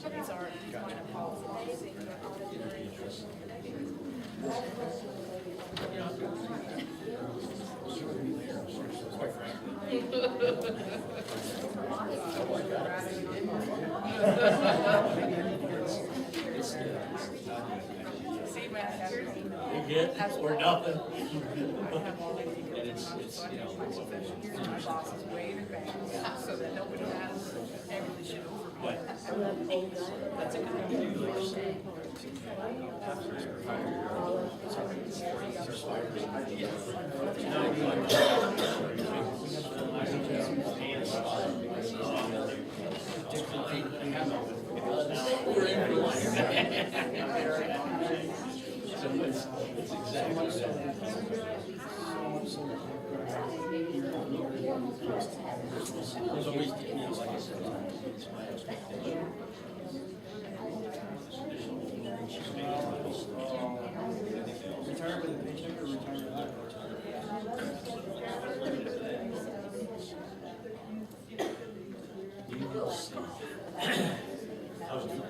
These are kind of policies. Quite frankly. See, man, I have You get or nothing. I have all these And it's, you know, my bosses way in advance, so that nobody has every shit over me. that's a good thing to do. We're in for life. So it's exactly that. There's always, you know, like I said, it's my expectation. Retire with a paycheck or retire without? You will see. How's it going?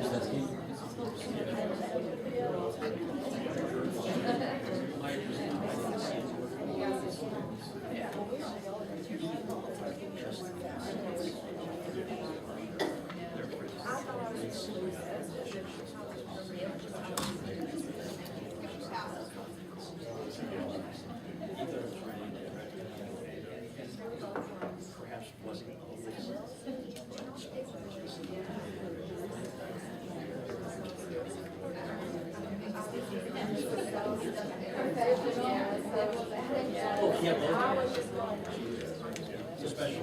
Testing. Perhaps wasn't always. Oh, yeah, well, it's a special.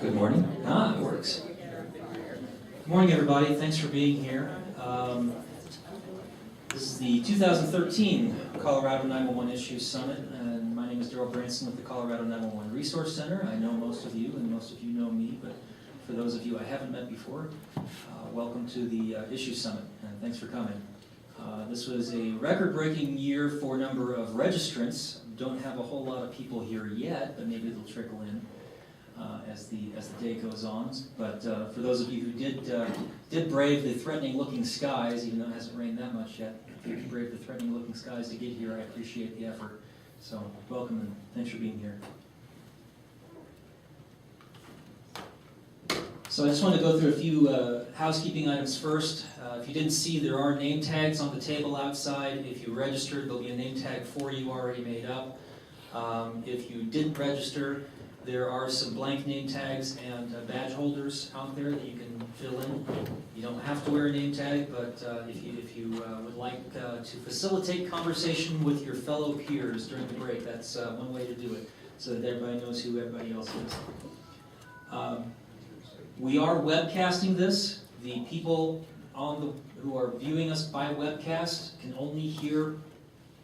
Good morning. It works. Good morning, everybody. Thanks for being here. This is the 2013 Colorado 911 Issues Summit, and my name is Daryl Branson with the Colorado 911 Resource Center. I know most of you, and most of you know me, but for those of you I haven't met before, welcome to the Issues Summit, and thanks for coming. This was a record-breaking year for number of registrants. Don't have a whole lot of people here yet, but maybe it'll trickle in as the day goes on. But for those of you who did brave the threatening-looking skies, even though it hasn't rained that much yet, if you braved the threatening-looking skies to get here, I appreciate the effort. So welcome and thanks for being here. So I just want to go through a few housekeeping items first. If you didn't see, there are name tags on the table outside. If you registered, there'll be a name tag for you already made up. If you didn't register, there are some blank name tags and badge holders out there that you can fill in. You don't have to wear a name tag, but if you would like to facilitate conversation with your fellow peers during the break, that's one way to do it, so that everybody knows who everybody else is. We are webcasting this. The people who are viewing us by webcast can only hear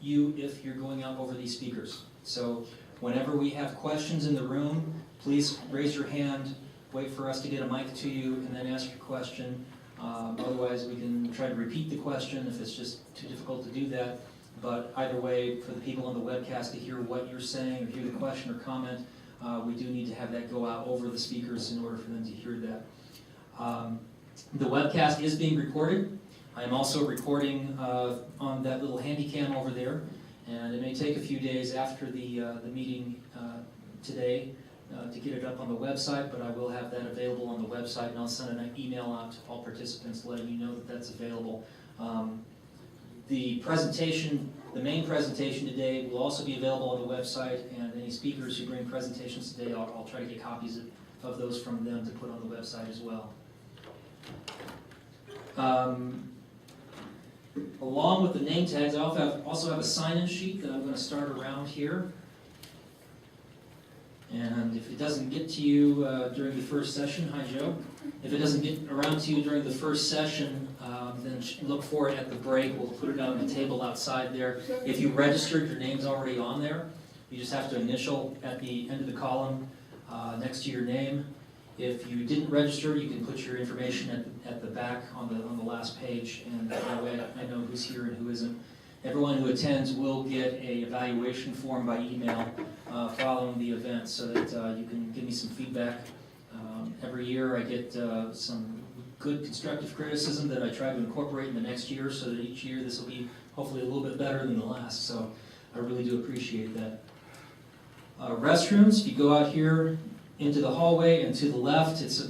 you if you're going out over these speakers. So whenever we have questions in the room, please raise your hand, wait for us to get a mic to you, and then ask your question. Otherwise, we can try to repeat the question if it's just too difficult to do that. But either way, for the people on the webcast to hear what you're saying or hear the question or comment, we do need to have that go out over the speakers in order for them to hear that. The webcast is being recorded. I am also recording on that little handy cam over there, and it may take a few days after the meeting today to get it up on the website, but I will have that available on the website, and I'll send an email out to all participants letting you know that that's available. The presentation, the main presentation today will also be available on the website, and any speakers who bring presentations today, I'll try to get copies of those from them to put on the website as well. Along with the name tags, I also have a sign-in sheet that I'm going to start around here. And if it doesn't get to you during the first session, hi Joe. If it doesn't get around to you during the first session, then look for it at the break. We'll put it on the table outside there. If you registered, your name's already on there. You just have to initial at the end of the column next to your name. If you didn't register, you can put your information at the back on the last page, and that way I know who's here and who isn't. Everyone who attends will get a evaluation form by email following the event, so that you can give me some feedback. Every year I get some good constructive criticism that I try to incorporate in the next year, so that each year this will be hopefully a little bit better than the last. So I really do appreciate that. Restrooms, if you go out here into the hallway and to the left, it's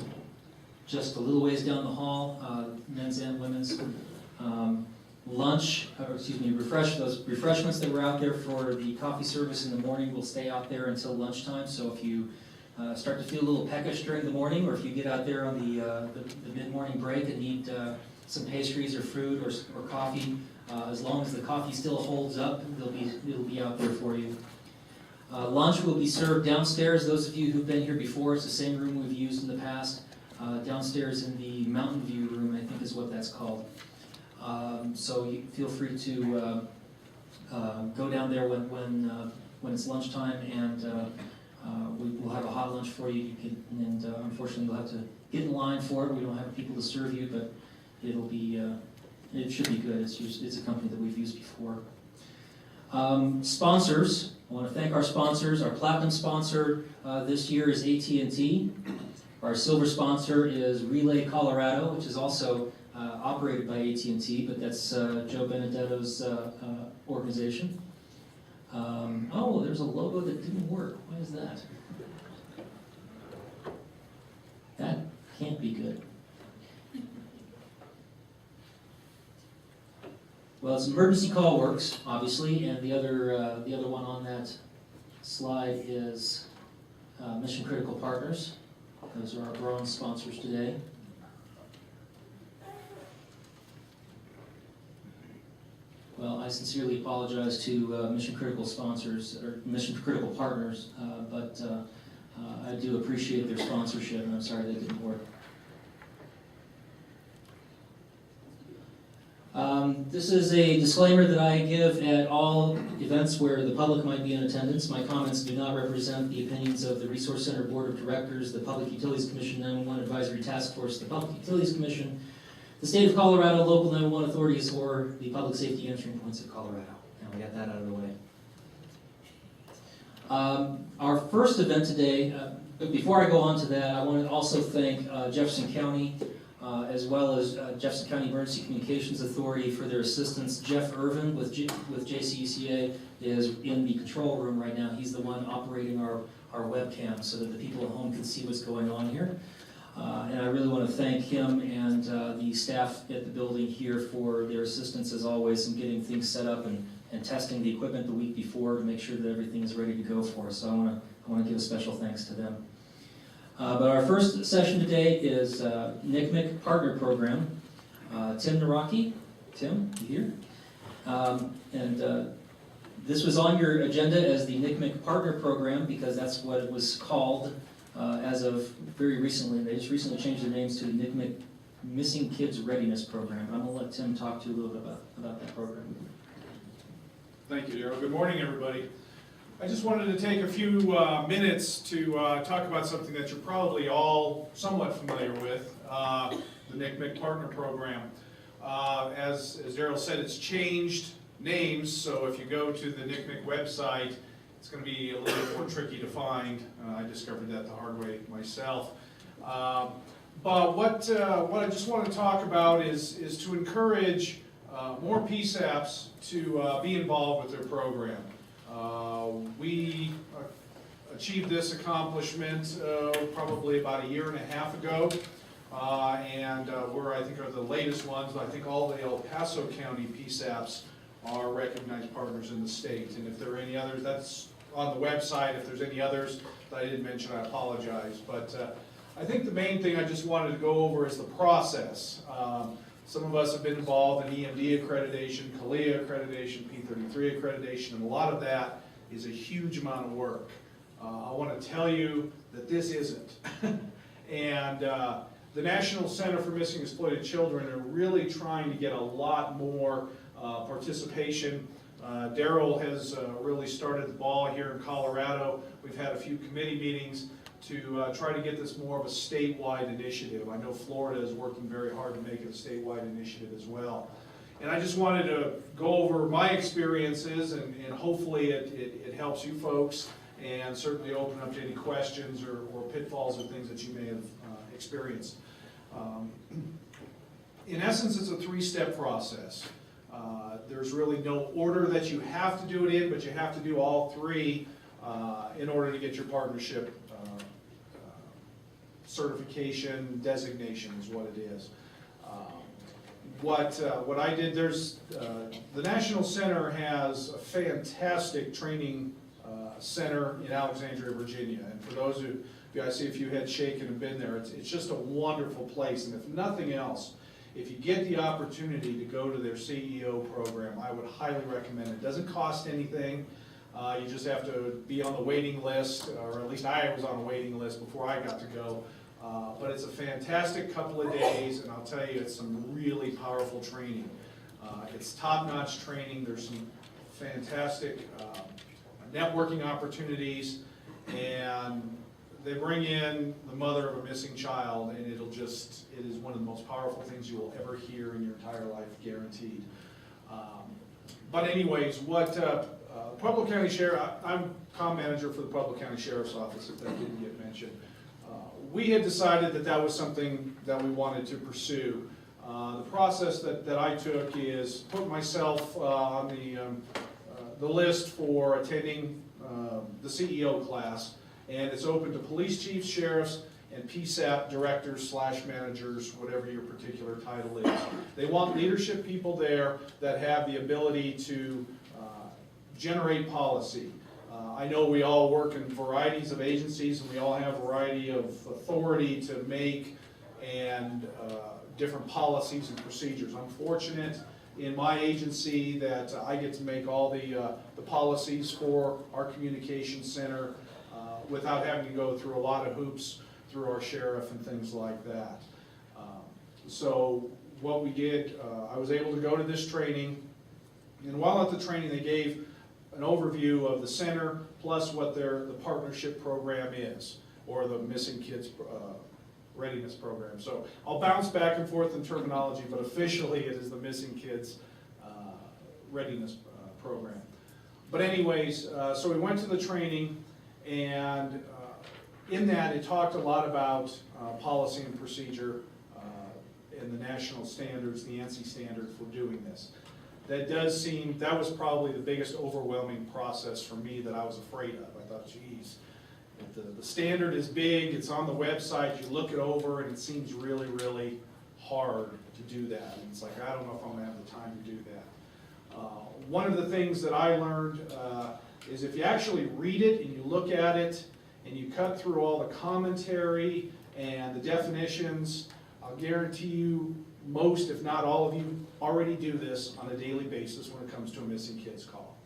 just a little ways down the hall, men's and women's. Lunch, those refreshments that were out there for the coffee service in the morning will stay out there until lunchtime. So if you start to feel a little peckish during the morning, or if you get out there on the mid-morning break and need some pastries or fruit or coffee, as long as the coffee still holds up, it'll be out there for you. Lunch will be served downstairs. Those of you who've been here before, it's the same room we've used in the past. Downstairs in the Mountain View room, I think is what that's called. So you feel free to go down there when it's lunchtime, and we'll have a hot lunch for you. Unfortunately, you'll have to get in line for it. We don't have people to serve you, but it should be good. It's a company that we've used before. Sponsors. I want to thank our sponsors. Our platinum sponsor this year is AT&T. Our silver sponsor is Relay Colorado, which is also operated by AT&T, but that's Joe Benedetto's organization. Oh, there's a logo that didn't work. Why is that? That can't be good. Well, it's Emergency Call Works, obviously, and the other one on that slide is Mission Critical Partners. Those are our bronze sponsors today. Well, I sincerely apologize to Mission Critical sponsors, or Mission Critical Partners, but I do appreciate their sponsorship, and I'm sorry that didn't work. This is a disclaimer that I give at all events where the public might be in attendance. My comments do not represent the opinions of the Resource Center Board of Directors, the Public Utilities Commission 911 Advisory Task Force, the Public Utilities Commission, the State of Colorado, local 911 authorities, or the Public Safety Answering Points of Colorado. And we got that out of the way. Our first event today, but before I go on to that, I want to also thank Jefferson County, as well as Jefferson County Emergency Communications Authority for their assistance. Jeff Irvin with JCECA is in the control room right now. He's the one operating our webcam so that the people at home can see what's going on here. And I really want to thank him and the staff at the building here for their assistance as always in getting things set up and testing the equipment the week before to make sure that everything is ready to go for us. So I want to give a special thanks to them. But our first session today is NCMEC Partner Program. Tim Naraki. Tim, you here? This was on your agenda as the NCMEC Partner Program because that's what it was called as of very recently. They just recently changed their names to the NCMEC Missing Kids Readiness Program. I'm going to let Tim talk to you a little bit about that program. Thank you, Darrell. Good morning, everybody. I just wanted to take a few minutes to talk about something that you're probably all somewhat familiar with, the NCMEC Partner Program. As Darrell said, it's changed names, so if you go to the NCMEC website, it's going to be a little bit more tricky to find. I discovered that the hard way myself. But what I just want to talk about is to encourage more PSAPs to be involved with their program. We achieved this accomplishment probably about 1.5 years ago, and we're, I think, are the latest ones. I think all the El Paso County PSAPs are recognized partners in the state, and if there are any others, that's on the website. If there's any others that I didn't mention, I apologize. But I think the main thing I just wanted to go over is the process. Some of us have been involved in EMD accreditation, CALIA accreditation, P33 accreditation, and a lot of that is a huge amount of work. I want to tell you that this isn't. And the National Center for Missing and Exploited Children are really trying to get a lot more participation. Darrell has really started the ball here in Colorado. We've had a few committee meetings to try to get this more of a statewide initiative. I know Florida is working very hard to make it a statewide initiative as well. And I just wanted to go over my experiences, and hopefully it helps you folks, and certainly open up to any questions or pitfalls or things that you may have experienced. In essence, it's a 3-step process. There's really no order that you have to do it in, but you have to do all 3 in order to get your partnership certification designation is what it is. What I did, there's the National Center has a fantastic training center in Alexandria, Virginia, and for those of you, I see a few heads shaking and been there, it's just a wonderful place, and if nothing else, if you get the opportunity to go to their CEO program, I would highly recommend it. It doesn't cost anything. You just have to be on the waiting list, or at least I was on a waiting list before I got to go. But it's a fantastic couple of days, and I'll tell you, it's some really powerful training. It's top-notch training. There's some fantastic networking opportunities, and they bring in the mother of a missing child, and it is one of the most powerful things you will ever hear in your entire life, guaranteed. But anyways, what Pueblo County Sheriff, I'm comm manager for the Pueblo County Sheriff's Office, if that didn't get mentioned. We had decided that that was something that we wanted to pursue. The process that I took is put myself on the list for attending the CEO class, and it's open to police chiefs, sheriffs, and PSAP directors / managers, whatever your particular title is. They want leadership people there that have the ability to generate policy. I know we all work in varieties of agencies, and we all have a variety of authority to make and different policies and procedures. I'm fortunate in my agency that I get to make all the policies for our communications center without having to go through a lot of hoops through our sheriff and things like that. So what we did, I was able to go to this training, and while at the training they gave an overview of the center plus what the partnership program is, or the Missing Kids Readiness Program. So I'll bounce back and forth in terminology, but officially it is the Missing Kids Readiness Program. But anyways, so we went to the training, and in that it talked a lot about policy and procedure and the national standards, the ANSI standard for doing this. That was probably the biggest overwhelming process for me that I was afraid of. I thought, geez, the standard is big, it's on the website, you look it over, and it seems really, really hard to do that. And it's like, I don't know if I'm gonna have the time to do that. One of the things that I learned is if you actually read it and you look at it and you cut through all the commentary and the definitions, I'll guarantee you most, if not all of you, already do this on a daily basis when it comes to a missing kids call.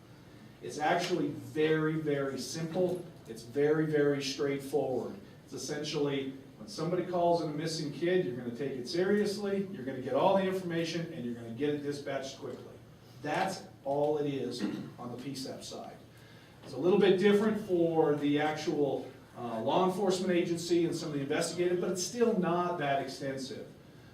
It's actually very, very simple. It's very, very straightforward. It's essentially, when somebody calls in a missing kid, you're going to take it seriously, you're going to get all the information, and you're going to get it dispatched quickly. That's all it is on the PSAP side. It's a little bit different for the actual law enforcement agency and some of the investigative, but it's still not that extensive.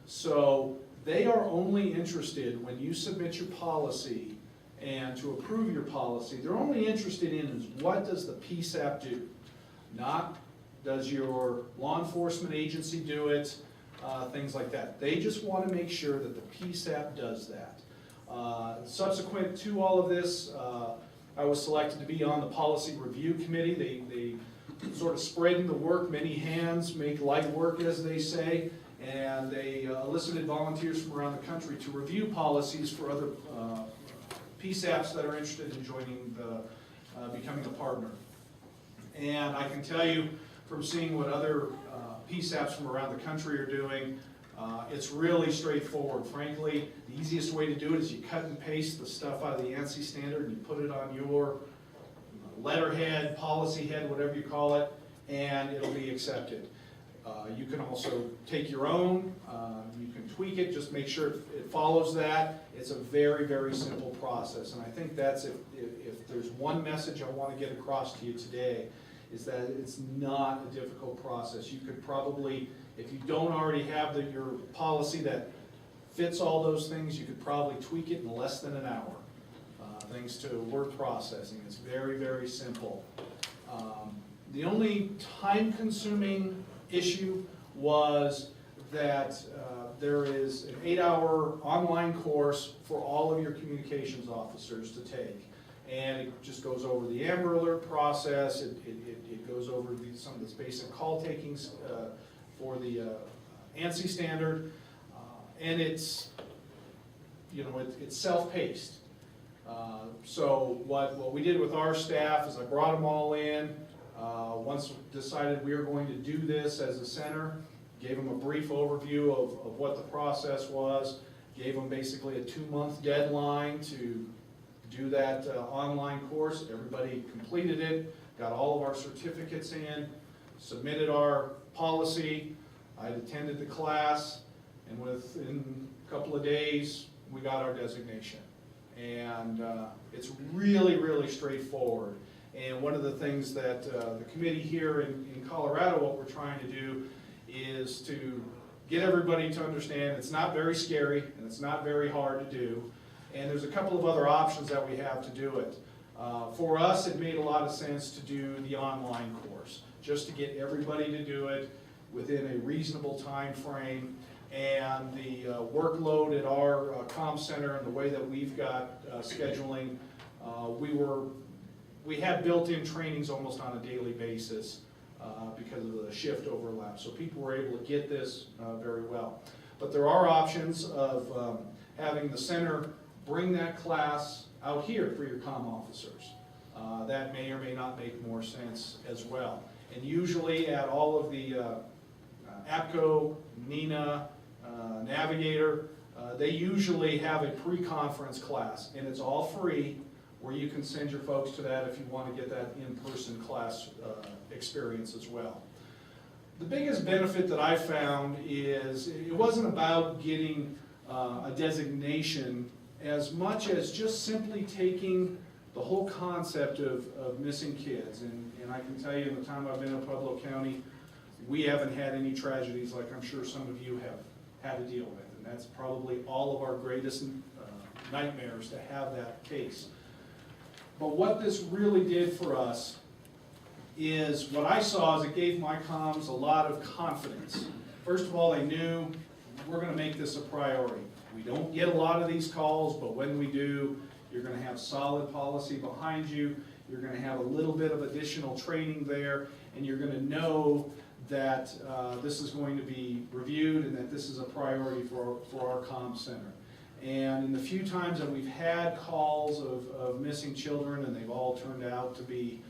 So they are only interested when you submit your policy and to approve your policy, they're only interested in is what does the PSAP do? Not does your law enforcement agency do it, things like that. They just want to make sure that the PSAP does that. Subsequent to all of this, I was selected to be on the policy review committee. They sort of spreading the work, many hands make light work, as they say, and they elicited volunteers from around the country to review policies for other PSAPs that are interested in joining becoming a partner. And I can tell you from seeing what other PSAPs from around the country are doing, it's really straightforward. Frankly, the easiest way to do it is you cut and paste the stuff out of the ANSI standard and you put it on your letterhead, policy head, whatever you call it, and it'll be accepted. You can also take your own, you can tweak it, just make sure it follows that. It's a very, very simple process, and I think that's if there's one message I want to get across to you today, is that it's not a difficult process. You could probably, if you don't already have your policy that fits all those things, you could probably tweak it in less than an hour, thanks to word processing. It's very, very simple. The only time-consuming issue was that there is an 8-hour online course for all of your communications officers to take. And it just goes over the Amber Alert process, it goes over some of the basic call takings for the ANSI standard, and it's, it's self-paced. So what we did with our staff is I brought them all in, once decided we were going to do this as a center, gave them a brief overview of what the process was, gave them basically a 2-month deadline to do that online course. Everybody completed it, got all of our certificates in, submitted our policy. I attended the class, and within a couple of days, we got our designation. And it's really, really straightforward. And one of the things that the committee here in Colorado, what we're trying to do is to get everybody to understand it's not very scary and it's not very hard to do. And there's a couple of other options that we have to do it. For us, it made a lot of sense to do the online course, just to get everybody to do it within a reasonable time frame. And the workload at our comm center and the way that we've got scheduling, we had built-in trainings almost on a daily basis because of the shift overlap. So people were able to get this very well. But there are options of having the center bring that class out here for your comm officers. That may or may not make more sense as well. And usually at all of the APCO, NENA, Navigator, they usually have a pre-conference class, and it's all free, where you can send your folks to that if you want to get that in-person class experience as well. The biggest benefit that I found is it wasn't about getting a designation as much as just simply taking the whole concept of missing kids. And I can tell you in the time I've been in Pueblo County, we haven't had any tragedies like I'm sure some of you have had to deal with. And that's probably all of our greatest nightmares, to have that case. But what this really did for us is, what I saw is it gave my comms a lot of confidence. First of all, they knew we're going to make this a priority. We don't get a lot of these calls, but when we do, you're going to have solid policy behind you. You're going to have a little bit of additional training there, and you're going to know that this is going to be reviewed and that this is a priority for our comm center. And in the few times that we've had calls of missing children, and they've all turned out to be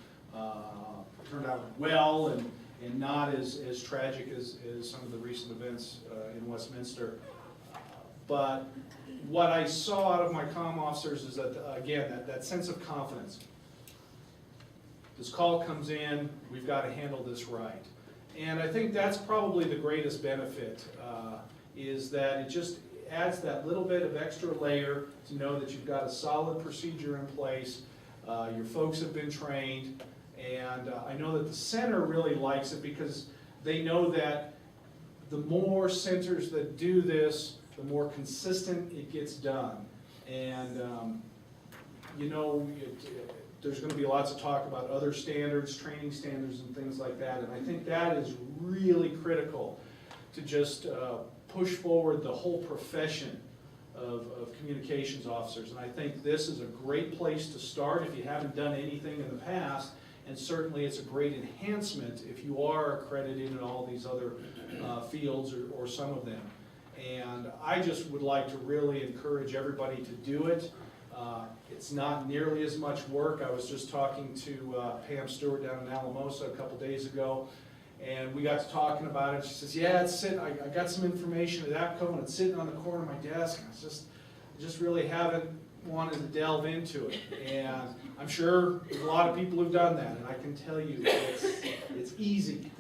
turned out well and not as tragic as some of the recent events in Westminster. But what I saw out of my comm officers is that, again, that sense of confidence. This call comes in, we've got to handle this right. And I think that's probably the greatest benefit, is that adds that little bit of extra layer to know that you've got a solid procedure in place. Your folks have been trained, and I know that the center really likes it because they know that the more centers that do this, the more consistent it gets done. And, there's gonna be lots of talk about other standards, training standards and things like that, and I think that is really critical to just push forward the whole profession of communications officers. And I think this is a great place to start if you haven't done anything in the past, and certainly it's a great enhancement if you are accredited in all these other fields or some of them. And I just would like to really encourage everybody to do it. It's not nearly as much work. I was just talking to Pam Stewart down in Alamosa a couple days ago, and we got to talking about it. She says, yeah, it's sitting, I got some information at APCO, and it's sitting on the corner of my desk, and I just really haven't wanted to delve into it. And I'm sure there's a lot of people who've done that, and I can tell you it's easy.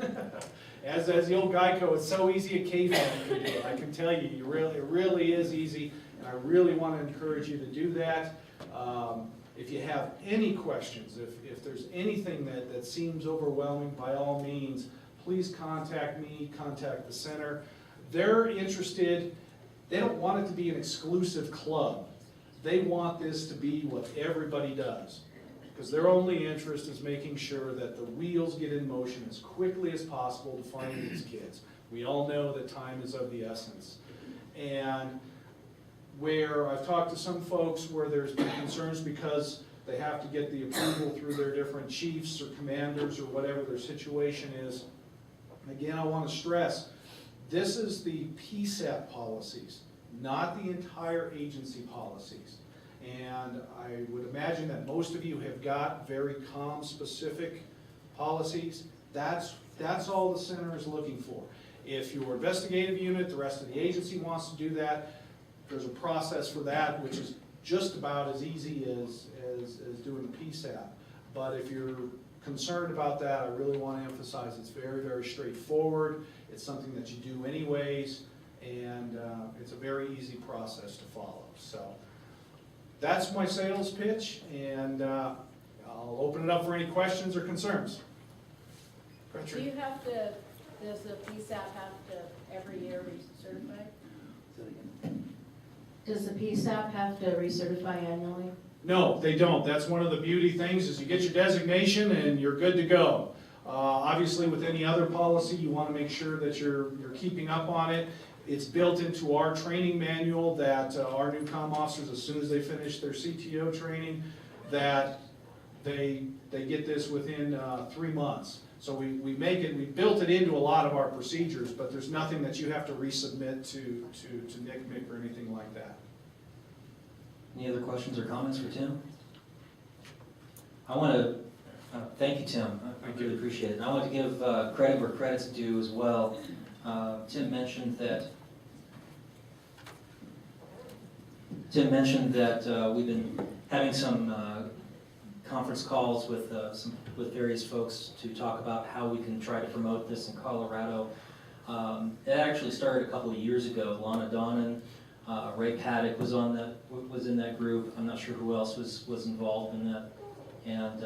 As the old Geico, it's so easy a caveman can do it. I can tell you, it really is easy, and I really want to encourage you to do that. If you have any questions, if there's anything that seems overwhelming, by all means, please contact me, contact the center. They're interested, they don't want it to be an exclusive club. They want this to be what everybody does, because their only interest is making sure that the wheels get in motion as quickly as possible to find these kids. We all know that time is of the essence. And where I've talked to some folks where there's been concerns because they have to get the approval through their different chiefs or commanders or whatever their situation is. Again, I want to stress, this is the PSAP policies, not the entire agency policies. And I would imagine that most of you have got very COM-specific policies. That's all the center is looking for. If your investigative unit, the rest of the agency wants to do that, there's a process for that, which is just about as easy as doing the PSAP. But if you're concerned about that, I really want to emphasize it's very, very straightforward. It's something that you do anyways, and it's a very easy process to follow. So that's my sales pitch, and I'll open it up for any questions or concerns. Do you have to, does the PSAP have to every year recertify? Does the PSAP have to recertify annually? No, they don't. That's one of the beauty things is you get your designation and you're good to go. Obviously, with any other policy, you want to make sure that you're keeping up on it. It's built into our training manual that our new comm officers, as soon as they finish their CTO training, that they get this within 3 months. So we built it into a lot of our procedures, but there's nothing that you have to resubmit to NCMEC or anything like that. Any other questions or comments for Tim? I want to thank you, Tim. I really appreciate it. And I want to give credit where credit's due as well. Tim mentioned that we've been having some conference calls with various folks to talk about how we can try to promote this in Colorado. It actually started a couple of years ago. Lana Donnan, Ray Paddock was in that group. I'm not sure who else was involved in that. And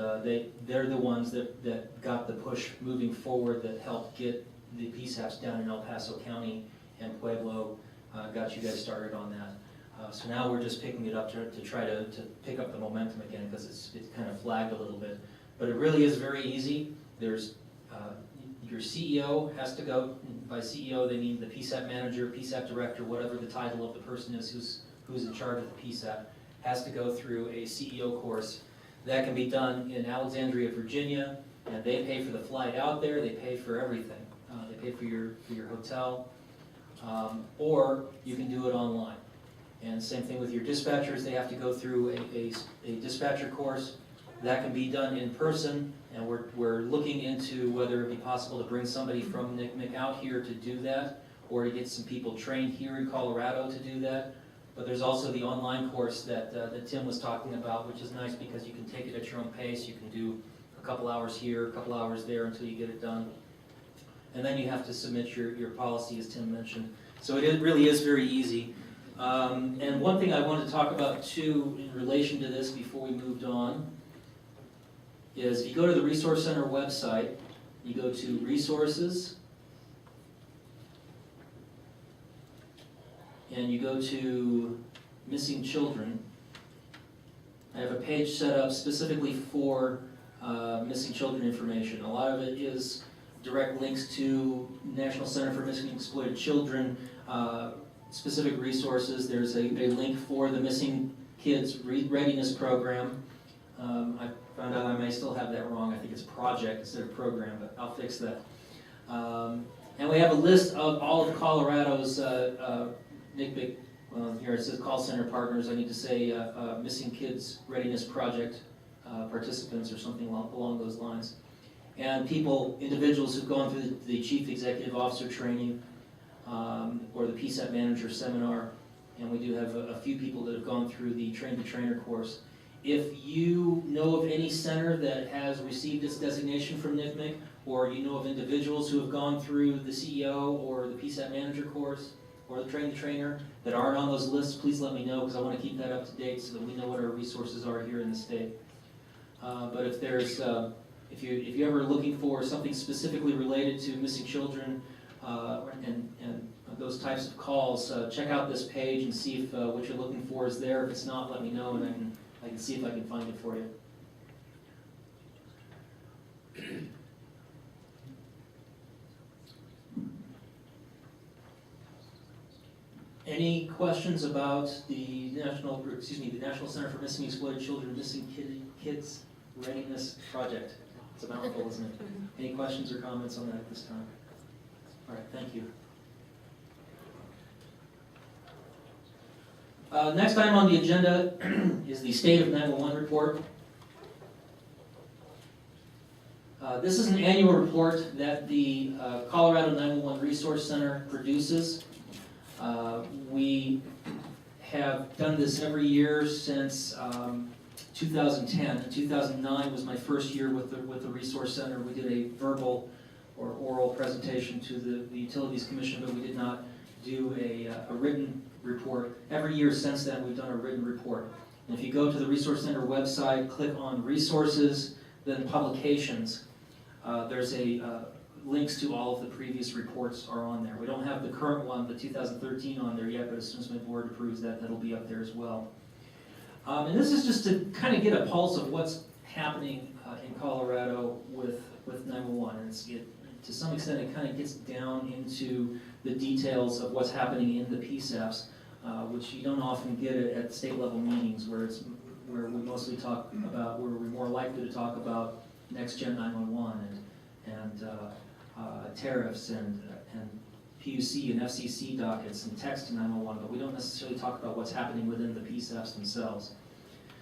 they're the ones that got the push moving forward, that helped get the PSAPs down in El Paso County and Pueblo, got you guys started on that. So now we're just picking it up to try to pick up the momentum again, because it's kind of flagged a little bit. But it really is very easy. There's your CEO has to go. By CEO, they mean the PSAP manager, PSAP director, whatever the title of the person is who's in charge of the PSAP, has to go through a CEO course. That can be done in Alexandria, Virginia, and they pay for the flight out there. They pay for everything. They pay for your hotel, or you can do it online. And same thing with your dispatchers. They have to go through a dispatcher course. That can be done in person, and we're looking into whether it be possible to bring somebody from NCMEC out here to do that, or to get some people trained here in Colorado to do that. But there's also the online course that Tim was talking about, which is nice because you can take it at your own pace. You can do a couple hours here, a couple hours there until you get it done. And then you have to submit your policy, as Tim mentioned. So it really is very easy. And one thing I wanted to talk about too in relation to this before we moved on is if you go to the Resource Center website, you go to Resources, and you go to Missing Children. I have a page set up specifically for missing children information. A lot of it is direct links to National Center for Missing and Exploited Children, specific resources. There's a link for the Missing Kids Readiness Program. I found out I may still have that wrong. I think it's project instead of program, but I'll fix that. And we have a list of all of Colorado's NCBIC, here it says call center partners. I need to say Missing Kids Readiness Project participants or something along those lines. And individuals who've gone through the Chief Executive Officer training or the PSAP Manager Seminar. And we do have a few people that have gone through the Train the Trainer course. If you know of any center that has received its designation from NCMEC, or you know of individuals who have gone through the CEO or the PSAP Manager course, or the Train the Trainer that aren't on those lists, please let me know, because I want to keep that up to date so that we know what our resources are here in the state. But if there's, if you're ever looking for something specifically related to missing children and those types of calls, check out this page and see if what you're looking for is there. If it's not, let me know, and I can see if I can find it for you. Any questions about the National Center for Missing and Exploited Children, Missing Kids Readiness Project? It's a mouthful, isn't it? Any questions or comments on that at this time? All right, thank you. Next item on the agenda is the State of 911 report. This is an annual report that the Colorado 911 Resource Center produces. We have done this every year since 2010. 2009 was my first year with the Resource Center. We did a verbal or oral presentation to the Utilities Commission, but we did not do a written report. Every year since then, we've done a written report. And if you go to the Resource Center website, click on Resources, then Publications, there's links to all of the previous reports are on there. We don't have the current one, the 2013, on there yet, but as soon as my board approves that, that'll be up there as well. And this is just to kind of get a pulse of what's happening in Colorado with 911. And to some extent, it kind of gets down into the details of what's happening in the PSAPs, which you don't often get at state level meetings, where we mostly talk about, where we're more likely to talk about Next Gen 911 and tariffs and PUC and FCC dockets and text to 911, but we don't necessarily talk about what's happening within the PSAPs themselves.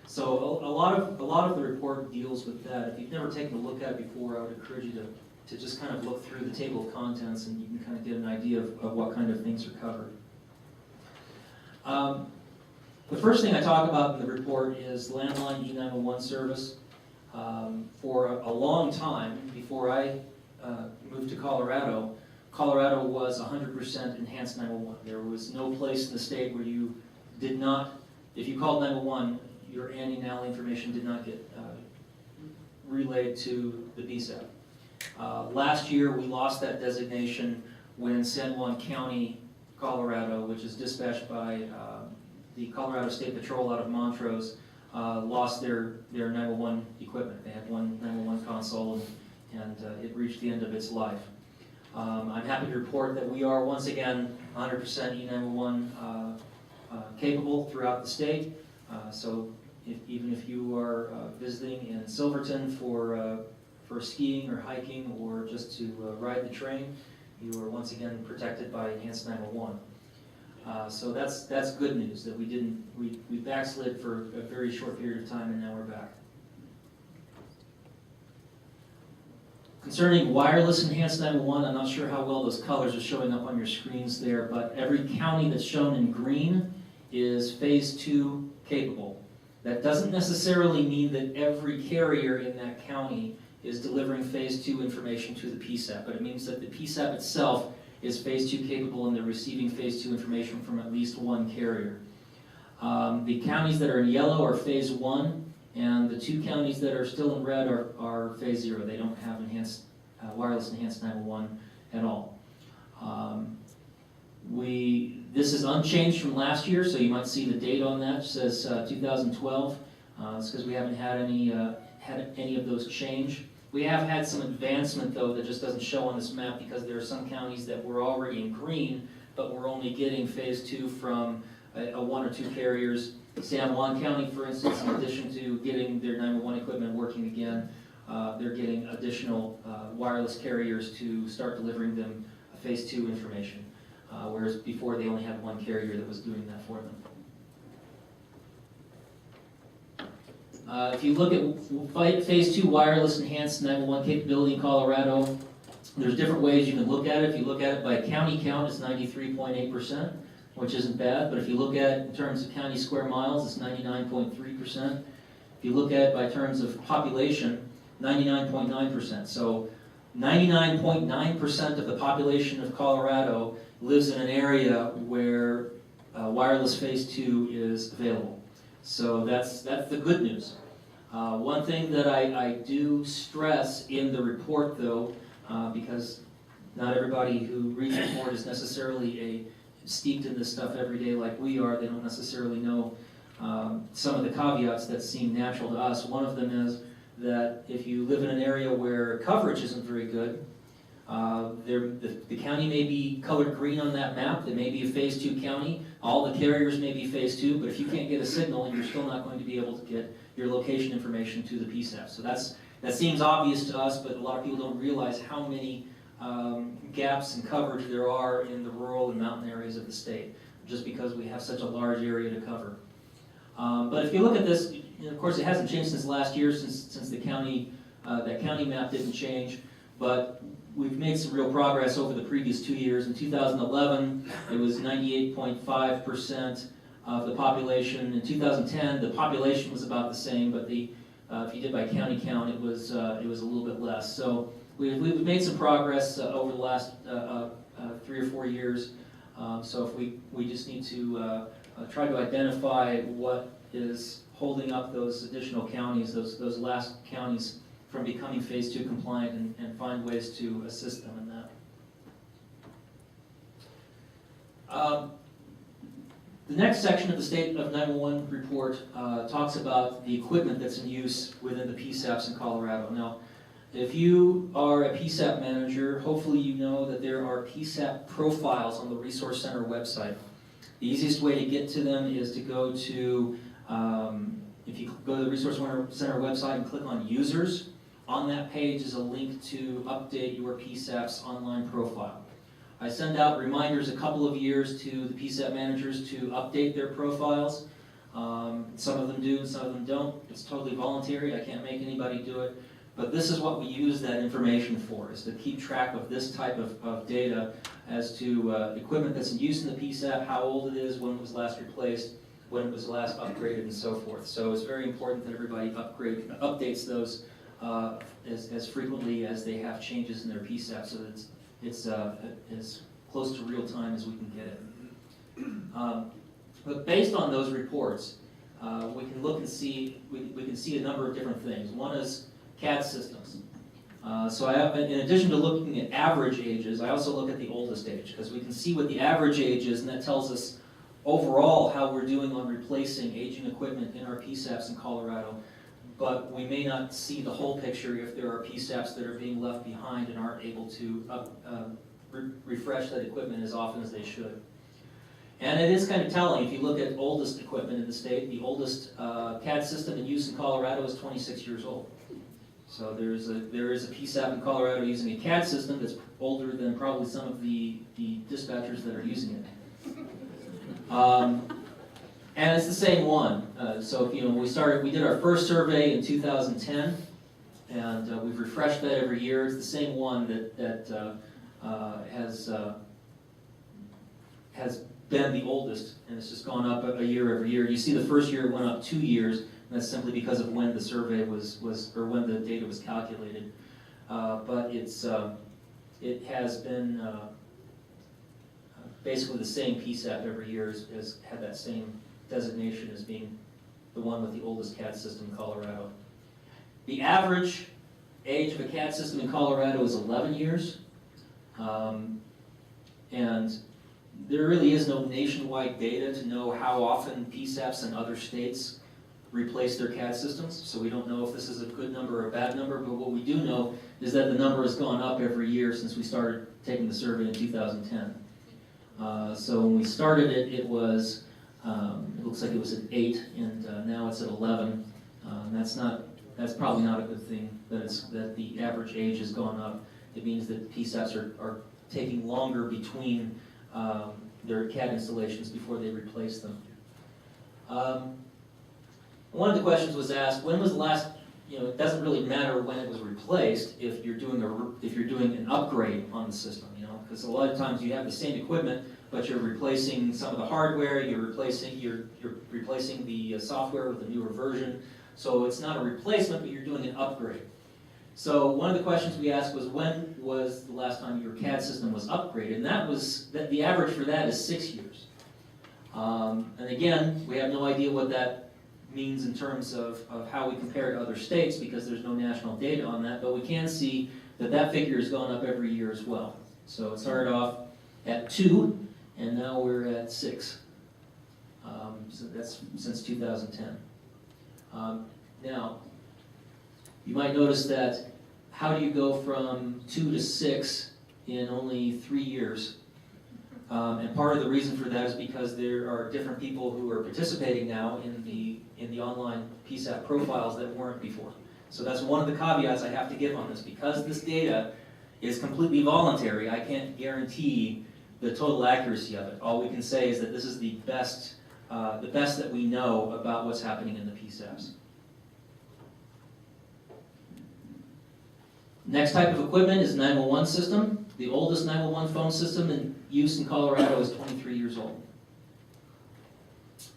So a lot of the report deals with that. If you've never taken a look at it before, I would encourage you to just kind of look through the table of contents, and you can kind of get an idea of what kind of things are covered. The first thing I talk about in the report is landline E911 service. For a long time, before I moved to Colorado, Colorado was 100% enhanced 911. There was no place in the state where you did not, if you called 911, your anti-NAL information did not get relayed to the PSAP. Last year, we lost that designation when San Juan County, Colorado, which is dispatched by the Colorado State Patrol out of Montrose, lost their 911 equipment. They had one 911 console, and it reached the end of its life. I'm happy to report that we are once again 100% E911 capable throughout the state. So even if you are visiting in Silverton for skiing or hiking or just to ride the train, you are once again protected by Enhanced 911. So that's good news that we backslid for a very short period of time, and now we're back. Concerning wireless enhanced 911, I'm not sure how well those colors are showing up on your screens there, but every county that's shown in green is phase 2 capable. That doesn't necessarily mean that every carrier in that county is delivering phase 2 information to the PSAP, but it means that the PSAP itself is phase 2 capable and they're receiving phase 2 information from at least one carrier. The counties that are in yellow are phase 1, and the 2 counties that are still in red are phase 0. They don't have wireless enhanced 911 at all. This is unchanged from last year, so you might see the date on that. It says 2012. It's because we haven't had any of those change. We have had some advancement, though, that just doesn't show on this map because there are some counties that were already in green, but we're only getting phase 2 from 1 or 2 carriers. San Juan County, for instance, in addition to getting their 911 equipment working again, they're getting additional wireless carriers to start delivering them phase 2 information, whereas before they only had 1 carrier that was doing that for them. If you look at phase 2 wireless enhanced 911 capability in Colorado, there's different ways you can look at it. If you look at it by county count, it's 93.8%, which isn't bad. But if you look at it in terms of county square miles, it's 99.3%. If you look at it by terms of population, 99.9%. So 99.9% of the population of Colorado lives in an area where wireless phase 2 is available. So that's the good news. One thing that I do stress in the report, though, because not everybody who reads the report is necessarily steeped in this stuff every day like we are. They don't necessarily know some of the caveats that seem natural to us. One of them is that if you live in an area where coverage isn't very good, the county may be colored green on that map. It may be a phase 2 county. All the carriers may be phase 2, but if you can't get a signal, you're still not going to be able to get your location information to the PSAP. So that seems obvious to us, but a lot of people don't realize how many gaps in coverage there are in the rural and mountain areas of the state, just because we have such a large area to cover. But if you look at this, of course, it hasn't changed since last year, since the county that county map didn't change, but we've made some real progress over the previous 2 years. In 2011, it was 98.5% of the population. In 2010, the population was about the same, but if you did by county count, it was a little bit less. So we've made some progress over the last 3 or 4 years. So if we just need to try to identify what is holding up those additional counties, those last counties, from becoming phase 2 compliant and find ways to assist them in that. The next section of the State of 911 report talks about the equipment that's in use within the PSAPs in Colorado. Now, if you are a PSAP manager, hopefully you know that there are PSAP profiles on the Resource Center website. The easiest way to get to them is to go to, if you go to the Resource Center website and click on Users, on that page is a link to update your PSAP's online profile. I send out reminders a couple of years to the PSAP managers to update their profiles. Some of them do, some of them don't. It's totally voluntary. I can't make anybody do it. But this is what we use that information for, is to keep track of this type of data as to equipment that's in use in the PSAP, how old it is, when it was last replaced, when it was last upgraded, and so forth. So it's very important that everybody updates those as frequently as they have changes in their PSAP, so that it's as close to real time as we can get it. But based on those reports, we can look and see, we can see a number of different things. One is CAD systems. So in addition to looking at average ages, I also look at the oldest age, because we can see what the average age is, and that tells us overall how we're doing on replacing aging equipment in our PSAPs in Colorado. But we may not see the whole picture if there are PSAPs that are being left behind and aren't able to refresh that equipment as often as they should. And it is kind of telling. If you look at oldest equipment in the state, the oldest CAD system in use in Colorado is 26 years old. So there is a PSAP in Colorado using a CAD system that's older than probably some of the dispatchers that are using it. And it's the same one. So we did our first survey in 2010, and we've refreshed that every year. It's the same one that has been the oldest, and it's just gone up a year every year. You see the first year it went up 2 years, and that's simply because of when the survey was or when the data was calculated. But it has been basically the same PSAP every year has had that same designation as being the one with the oldest CAD system in Colorado. The average age of a CAD system in Colorado is 11 years. And there really is no nationwide data to know how often PSAPs in other states replace their CAD systems, so we don't know if this is a good number or a bad number, but what we do know is that the number has gone up every year since we started taking the survey in 2010. So when we started it, it was, it looks like it was at 8, and now it's at 11. That's probably not a good thing, that the average age has gone up. It means that PSAPs are taking longer between their CAD installations before they replace them. One of the questions was asked, when was the last, it doesn't really matter when it was replaced if you're doing an upgrade on the system, because a lot of times you have the same equipment, but you're replacing some of the hardware, you're replacing the software with a newer version. So it's not a replacement, but you're doing an upgrade. So one of the questions we asked was, when was the last time your CAD system was upgraded? And the average for that is 6 years. And again, we have no idea what that means in terms of how we compare to other states, because there's no national data on that, but we can see that figure has gone up every year as well. So it started off at 2, and now we're at 6. So that's since 2010. Now, you might notice that how do you go from 2 to 6 in only 3 years? And part of the reason for that is because there are different people who are participating now in the online PSAP profiles that weren't before. So that's one of the caveats I have to give on this. Because this data is completely voluntary, I can't guarantee the total accuracy of it. All we can say is that this is the best that we know about what's happening in the PSAPs. Next type of equipment is 911 system. The oldest 911 phone system in use in Colorado is 23 years old.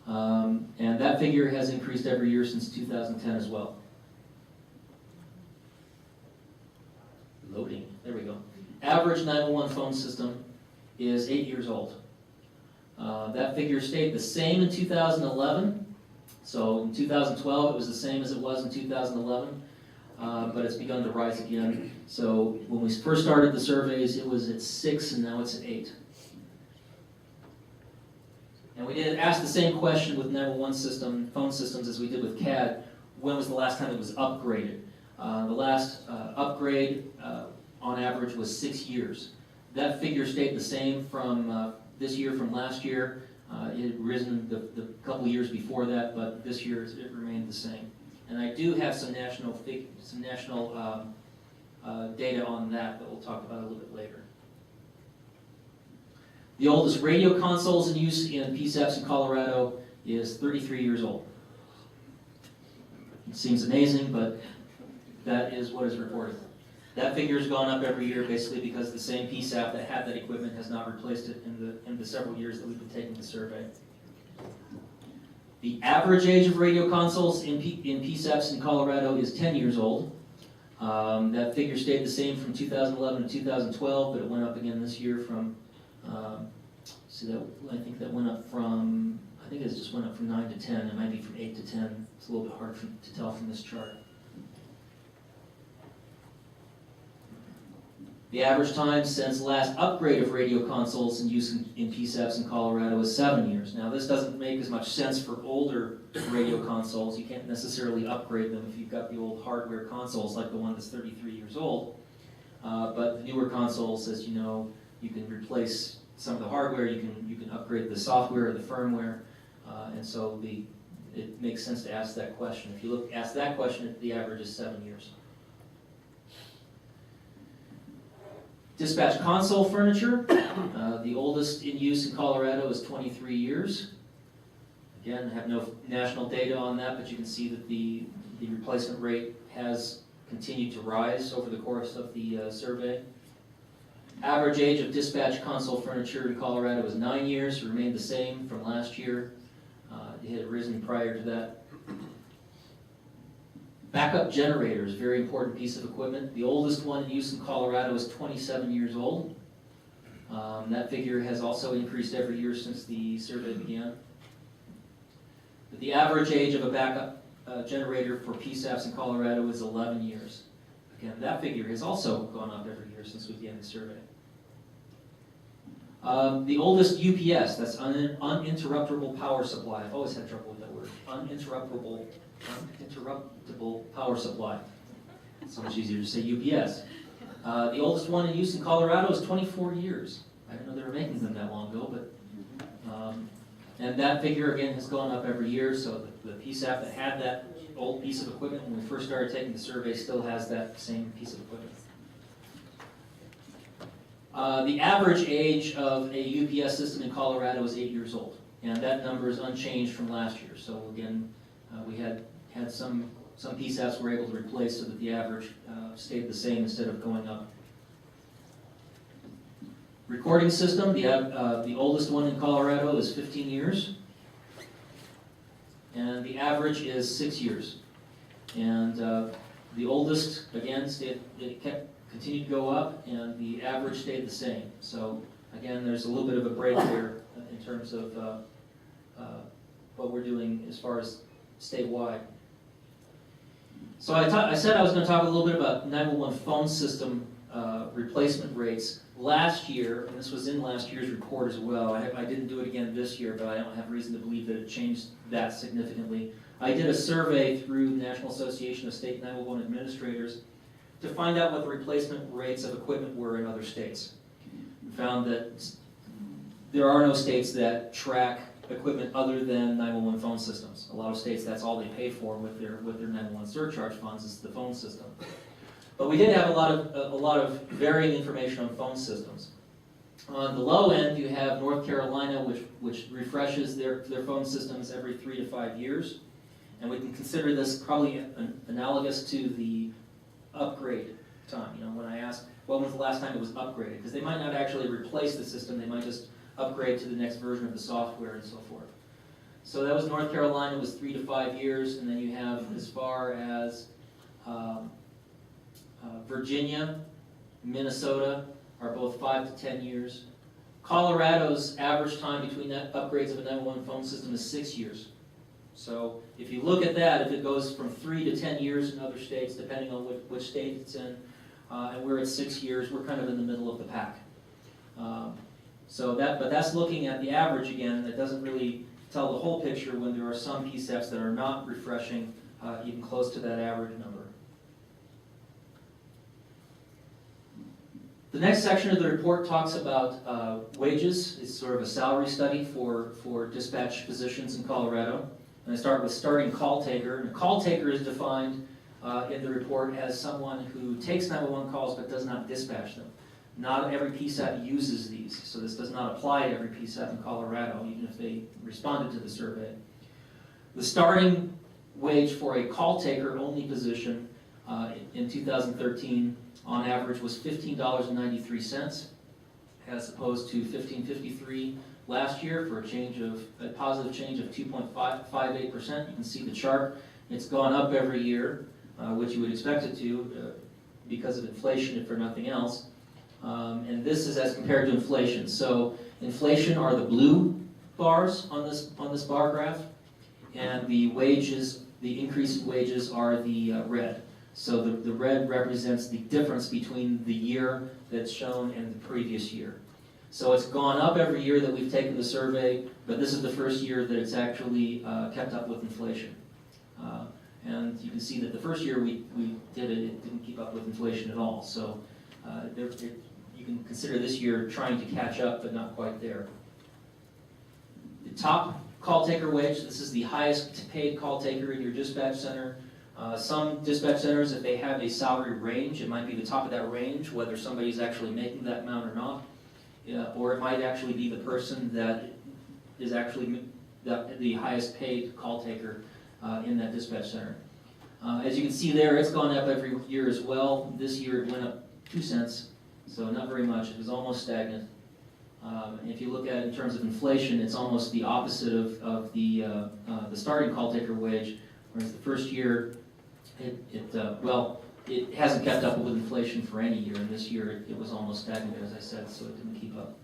And that figure has increased every year since 2010 as well. Loading, there we go. Average 911 phone system is 8 years old. That figure stayed the same in 2011. So in 2012 it was the same as it was in 2011. But it's begun to rise again. So when we first started the surveys, it was at 6, and now it's at 8. And we did ask the same question with 911 phone systems as we did with CAD. When was the last time it was upgraded? The last upgrade, on average, was 6 years. That figure stayed the same from this year from last year. It had risen the couple years before that, but this year it remained the same. And I do have some national data on that we'll talk about a little bit later. The oldest radio consoles in use in PSAPs in Colorado is 33 years old. It seems amazing, but that is what is reported. That figure has gone up every year, basically because the same PSAP that had that equipment has not replaced it in the several years that we've been taking the survey. The average age of radio consoles in PSAPs in Colorado is 10 years old. That figure stayed the same from 2011 to 2012, but it went up again this year from, I think it just went up from 9 to 10. It might be from 8 to 10. It's a little bit hard to tell from this chart. The average time since last upgrade of radio consoles in use in PSAPs in Colorado is 7 years. Now this doesn't make as much sense for older radio consoles. You can't necessarily upgrade them if you've got the old hardware consoles like the one that's 33 years old. But the newer consoles, as you know, you can replace some of the hardware, you can upgrade the software or the firmware, and so it makes sense to ask that question. If you ask that question, the average is 7 years. Dispatch console furniture, the oldest in use in Colorado is 23 years. Again, I have no national data on that, but you can see that the replacement rate has continued to rise over the course of the survey. Average age of dispatch console furniture in Colorado is 9 years, remained the same from last year. It had risen prior to that. Backup generators, very important piece of equipment. The oldest one in use in Colorado is 27 years old. That figure has also increased every year since the survey began. But the average age of a backup generator for PSAPs in Colorado is 11 years. Again, that figure has also gone up every year since we began the survey. The oldest UPS, that's uninterruptible power supply. I've always had trouble with that word. Uninterruptible power supply. It's so much easier to say UPS. The oldest one in use in Colorado is 24 years. I didn't know they were making them that long ago, but and that figure again has gone up every year. So the PSAP that had that old piece of equipment when we first started taking the survey still has that same piece of equipment. The average age of a UPS system in Colorado is 8 years old, and that number is unchanged from last year. So again, we had some PSAPs were able to replace so that the average stayed the same instead of going up. Recording system, the oldest one in Colorado is 15 years, and the average is 6 years. And the oldest, again, continued to go up, and the average stayed the same. So again, there's a little bit of a break there in terms of what we're doing as far as statewide. So I said I was going to talk a little bit about 911 phone system replacement rates. Last year, and this was in last year's report as well, I didn't do it again this year, but I don't have reason to believe that it changed that significantly. I did a survey through the National Association of State 911 Administrators to find out what the replacement rates of equipment were in other states. We found that there are no states that track equipment other than 911 phone systems. A lot of states, that's all they pay for with their 911 surcharge funds is the phone system. But we did have a lot of varying information on phone systems. On the low end, you have North Carolina, which refreshes their phone systems every 3 to 5 years. And we can consider this probably analogous to the upgrade time. You know, when I asked, when was the last time it was upgraded? Because they might not actually replace the system, they might just upgrade to the next version of the software and so forth. So that was North Carolina, was 3 to 5 years, and then you have as far as Virginia, Minnesota are both 5 to 10 years. Colorado's average time between upgrades of a 911 phone system is 6 years. So if you look at that, if it goes from 3 to 10 years in other states, depending on which state it's in, and we're at 6 years, we're kind of in the middle of the pack. But that's looking at the average again. That doesn't really tell the whole picture when there are some PSAPs that are not refreshing even close to that average number. The next section of the report talks about wages. It's sort of a salary study for dispatch positions in Colorado. And I start with starting call taker. And a call taker is defined in the report as someone who takes 911 calls but does not dispatch them. Not every PSAP uses these, so this does not apply to every PSAP in Colorado, even if they responded to the survey. The starting wage for a call taker only position in 2013 on average was $15.93 as opposed to $15.53 last year for a positive change of 2.58%. You can see the chart. It's gone up every year, which you would expect it to because of inflation if for nothing else. And this is as compared to inflation. So inflation are the blue bars on this bar graph, and the wages, the increased wages are the red. So the red represents the difference between the year that's shown and the previous year. So it's gone up every year that we've taken the survey, but this is the first year that it's actually kept up with inflation. And you can see that the first year we did it, it didn't keep up with inflation at all. So you can consider this year trying to catch up, but not quite there. The top call taker wage, this is the highest paid call taker in your dispatch center. Some dispatch centers, if they have a salary range, it might be the top of that range, whether somebody's actually making that amount or not. Or it might actually be the person that is actually the highest paid call taker in that dispatch center. As you can see there, it's gone up every year as well. This year it went up 2 cents, so not very much. It was almost stagnant. And if you look at it in terms of inflation, it's almost the opposite of the starting call taker wage, whereas the first year, it hasn't kept up with inflation for any year, and this year it was almost stagnant, as I said, so it didn't keep up.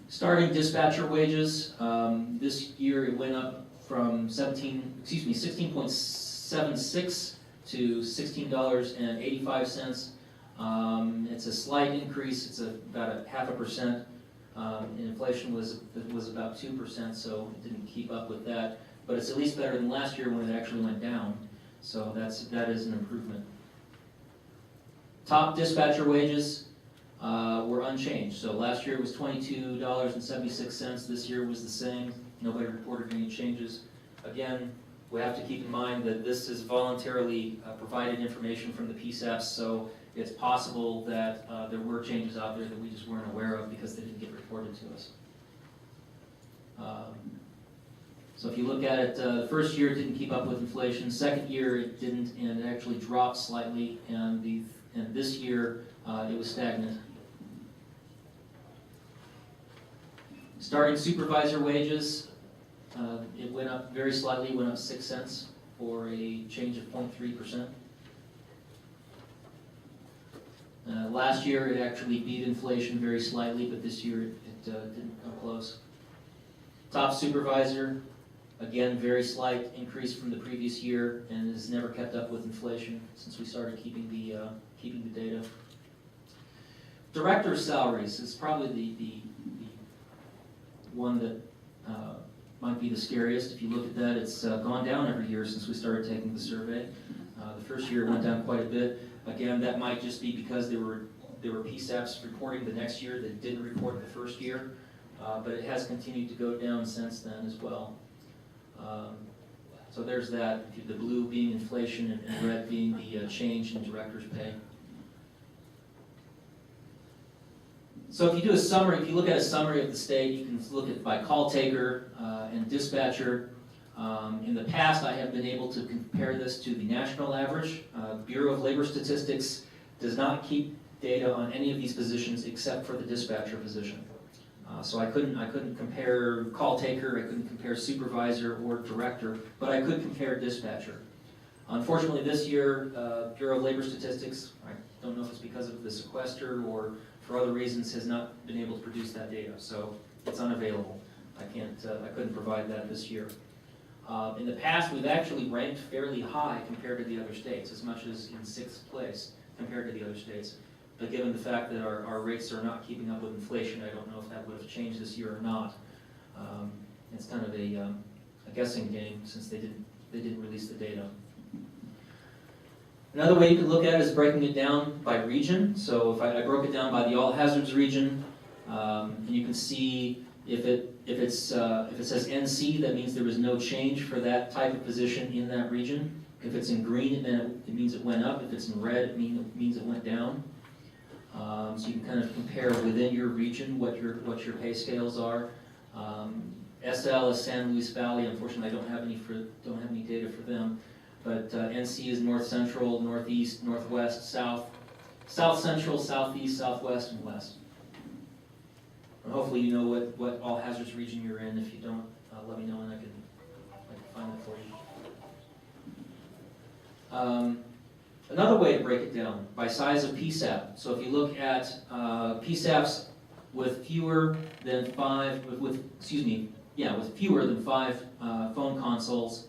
Starting dispatcher wages, this year it went up from 16.76 to $16.85. It's a slight increase, it's about a 0.5%. And inflation was about 2%, so it didn't keep up with that. But it's at least better than last year when it actually went down. So that is an improvement. Top dispatcher wages were unchanged. So last year it was $22.76. This year was the same. Nobody reported any changes. Again, we have to keep in mind that this is voluntarily provided information from the PSAPs, so it's possible that there were changes out there that we just weren't aware of because they didn't get reported to us. So if you look at it, the first year it didn't keep up with inflation. Second year it didn't, and it actually dropped slightly. And this year it was stagnant. Starting supervisor wages, it went up very slightly. Went up 6 cents for a change of 0.3%. Last year it actually beat inflation very slightly, but this year it didn't come close. Top supervisor, again, very slight increase from the previous year, and has never kept up with inflation since we started keeping the data. Director salaries is probably the one that might be the scariest. If you look at that, it's gone down every year since we started taking the survey. The first year it went down quite a bit. Again, that might just be because there were PSAPs reporting the next year that didn't report the first year, but it has continued to go down since then as well. So there's that, the blue being inflation and red being the change in director's pay. So if you do a summary, if you look at a summary of the state, you can look at by call taker and dispatcher. In the past, I have been able to compare this to the national average. Bureau of Labor Statistics does not keep data on any of these positions except for the dispatcher position. So I couldn't compare call taker, I couldn't compare supervisor or director, but I could compare dispatcher. Unfortunately, this year, Bureau of Labor Statistics, I don't know if it's because of the sequester or for other reasons, has not been able to produce that data. So it's unavailable. I couldn't provide that this year. In the past, we've actually ranked fairly high compared to the other states, as much as in 6th place compared to the other states. But given the fact that our rates are not keeping up with inflation, I don't know if that would have changed this year or not. It's kind of a guessing game since they didn't release the data. Another way you could look at it is breaking it down by region. So if I broke it down by the all hazards region, and you can see if it says NC, that means there was no change for that type of position in that region. If it's in green, then it means it went up. If it's in red, it means it went down. So you can kind of compare within your region what your pay scales are. SL is San Luis Valley. Unfortunately, I don't have any data for them. But NC is North Central, Northeast, Northwest, South, South Central, Southeast, Southwest, and West. And hopefully you know what all hazards region you're in. If you don't, let me know and I can find it for you. Another way to break it down, by size of PSAP. So if you look at PSAPs with fewer than five phone consoles,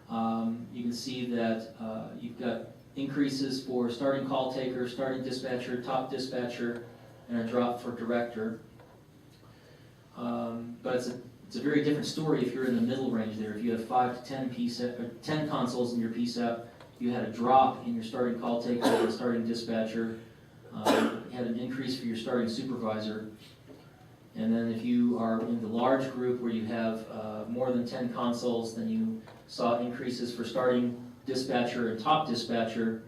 you can see that you've got increases for starting call taker, starting dispatcher, top dispatcher, and a drop for director. But it's a very different story if you're in the middle range there. If you have 5 to 10 PSAP, or 10 consoles in your PSAP, you had a drop in your starting call taker and starting dispatcher. You had an increase for your starting supervisor. And then if you are in the large group where you have more than 10 consoles, then you saw increases for starting dispatcher and top dispatcher.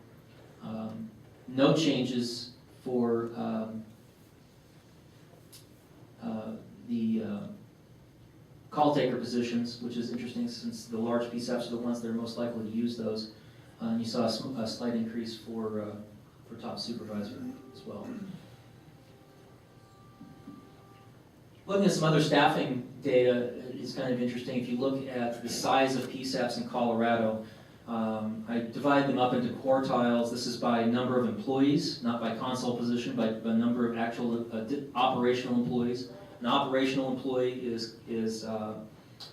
No changes for the call taker positions, which is interesting since the large PSAPs are the ones that are most likely to use those. You saw a slight increase for top supervisor as well. Looking at some other staffing data is kind of interesting. If you look at the size of PSAPs in Colorado, I divide them up into quartiles. This is by number of employees, not by console position, but by number of actual operational employees. An operational employee is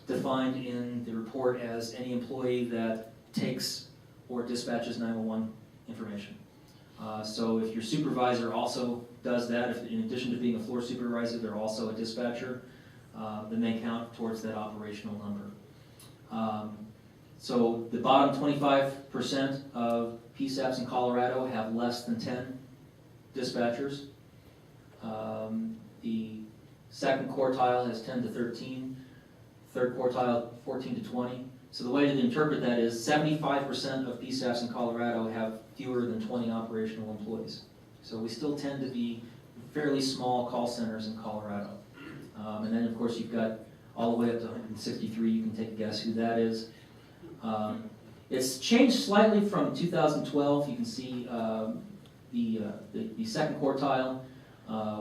defined in the report as any employee that takes or dispatches 911 information. So if your supervisor also does that, if in addition to being a floor supervisor, they're also a dispatcher, then they count towards that operational number. So the bottom 25% of PSAPs in Colorado have less than 10 dispatchers. The second quartile has 10 to 13, third quartile 14 to 20. So the way to interpret that is 75% of PSAPs in Colorado have fewer than 20 operational employees. So we still tend to be fairly small call centers in Colorado. And then of course you've got all the way up to 163, you can take a guess who that is. It's changed slightly from 2012. You can see the second quartile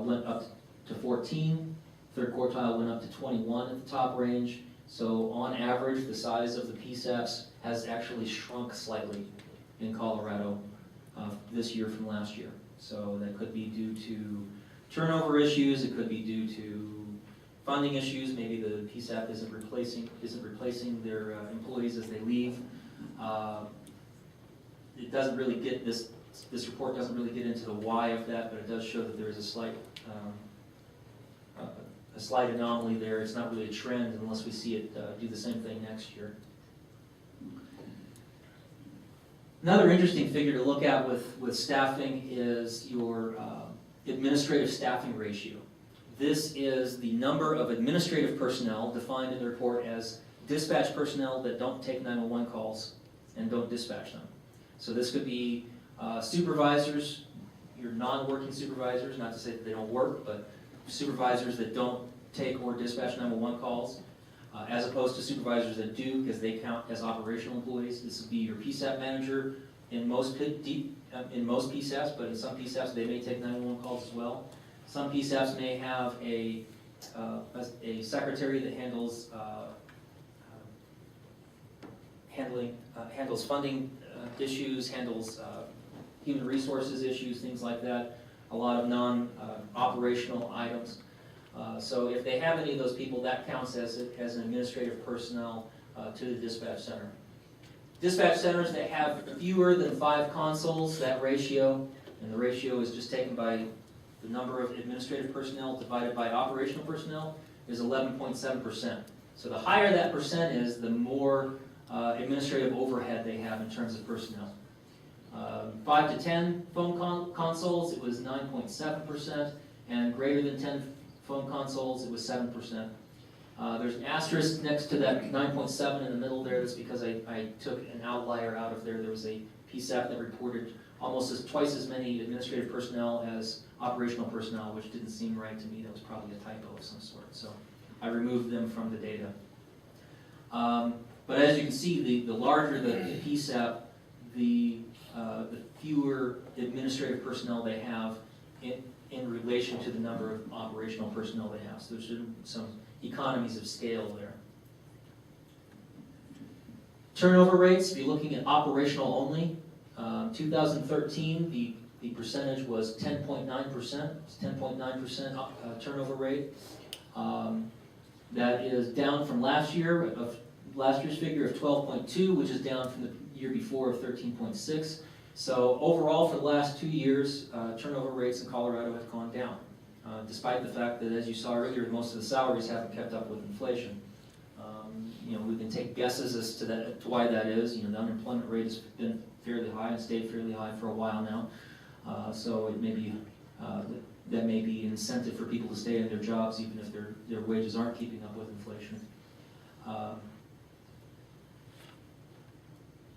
went up to 14, third quartile went up to 21 at the top range. So on average, the size of the PSAPs has actually shrunk slightly in Colorado this year from last year. So that could be due to turnover issues, it could be due to funding issues, maybe the PSAP isn't replacing their employees as they leave. It doesn't really get this report doesn't really get into the why of that, but it does show that there is a slight anomaly there. It's not really a trend unless we see it do the same thing next year. Another interesting figure to look at with staffing is your administrative staffing ratio. This is the number of administrative personnel defined in the report as dispatch personnel that don't take 911 calls and don't dispatch them. So this could be supervisors, your non-working supervisors, not to say that they don't work, but supervisors that don't take or dispatch 911 calls, as opposed to supervisors that do because they count as operational employees. This would be your PSAP manager in most PSAPs, but in some PSAPs they may take 911 calls as well. Some PSAPs may have a secretary that handles handles funding issues, handles human resources issues, things like that. A lot of non-operational items. So if they have any of those people, that counts as an administrative personnel to the dispatch center. Dispatch centers that have fewer than 5 consoles, that ratio, and the ratio is just taken by the number of administrative personnel divided by operational personnel, is 11.7%. So the higher that percent is, the more administrative overhead they have in terms of personnel. 5 to 10 phone consoles, it was 9.7%, and greater than 10 phone consoles, it was 7%. There's an asterisk next to that 9.7 in the middle there. That's because I took an outlier out of there. There was a PSAP that reported almost twice as many administrative personnel as operational personnel, which didn't seem right to me. That was probably a typo of some sort. So I removed them from the data. But as you can see, the larger the PSAP, the fewer administrative personnel they have in relation to the number of operational personnel they have. So there's some economies of scale there. Turnover rates, if you're looking at operational only, 2013, the percentage was 10.9%. It's 10.9% turnover rate. That is down from last year's figure of 12.2, which is down from the year before of 13.6. So overall, for the last 2 years, turnover rates in Colorado have gone down, despite the fact that, as you saw earlier, most of the salaries haven't kept up with inflation. We can take guesses as to why that is. The unemployment rate has been fairly high and stayed fairly high for a while now. So it may be that may be an incentive for people to stay in their jobs even if their wages aren't keeping up with inflation.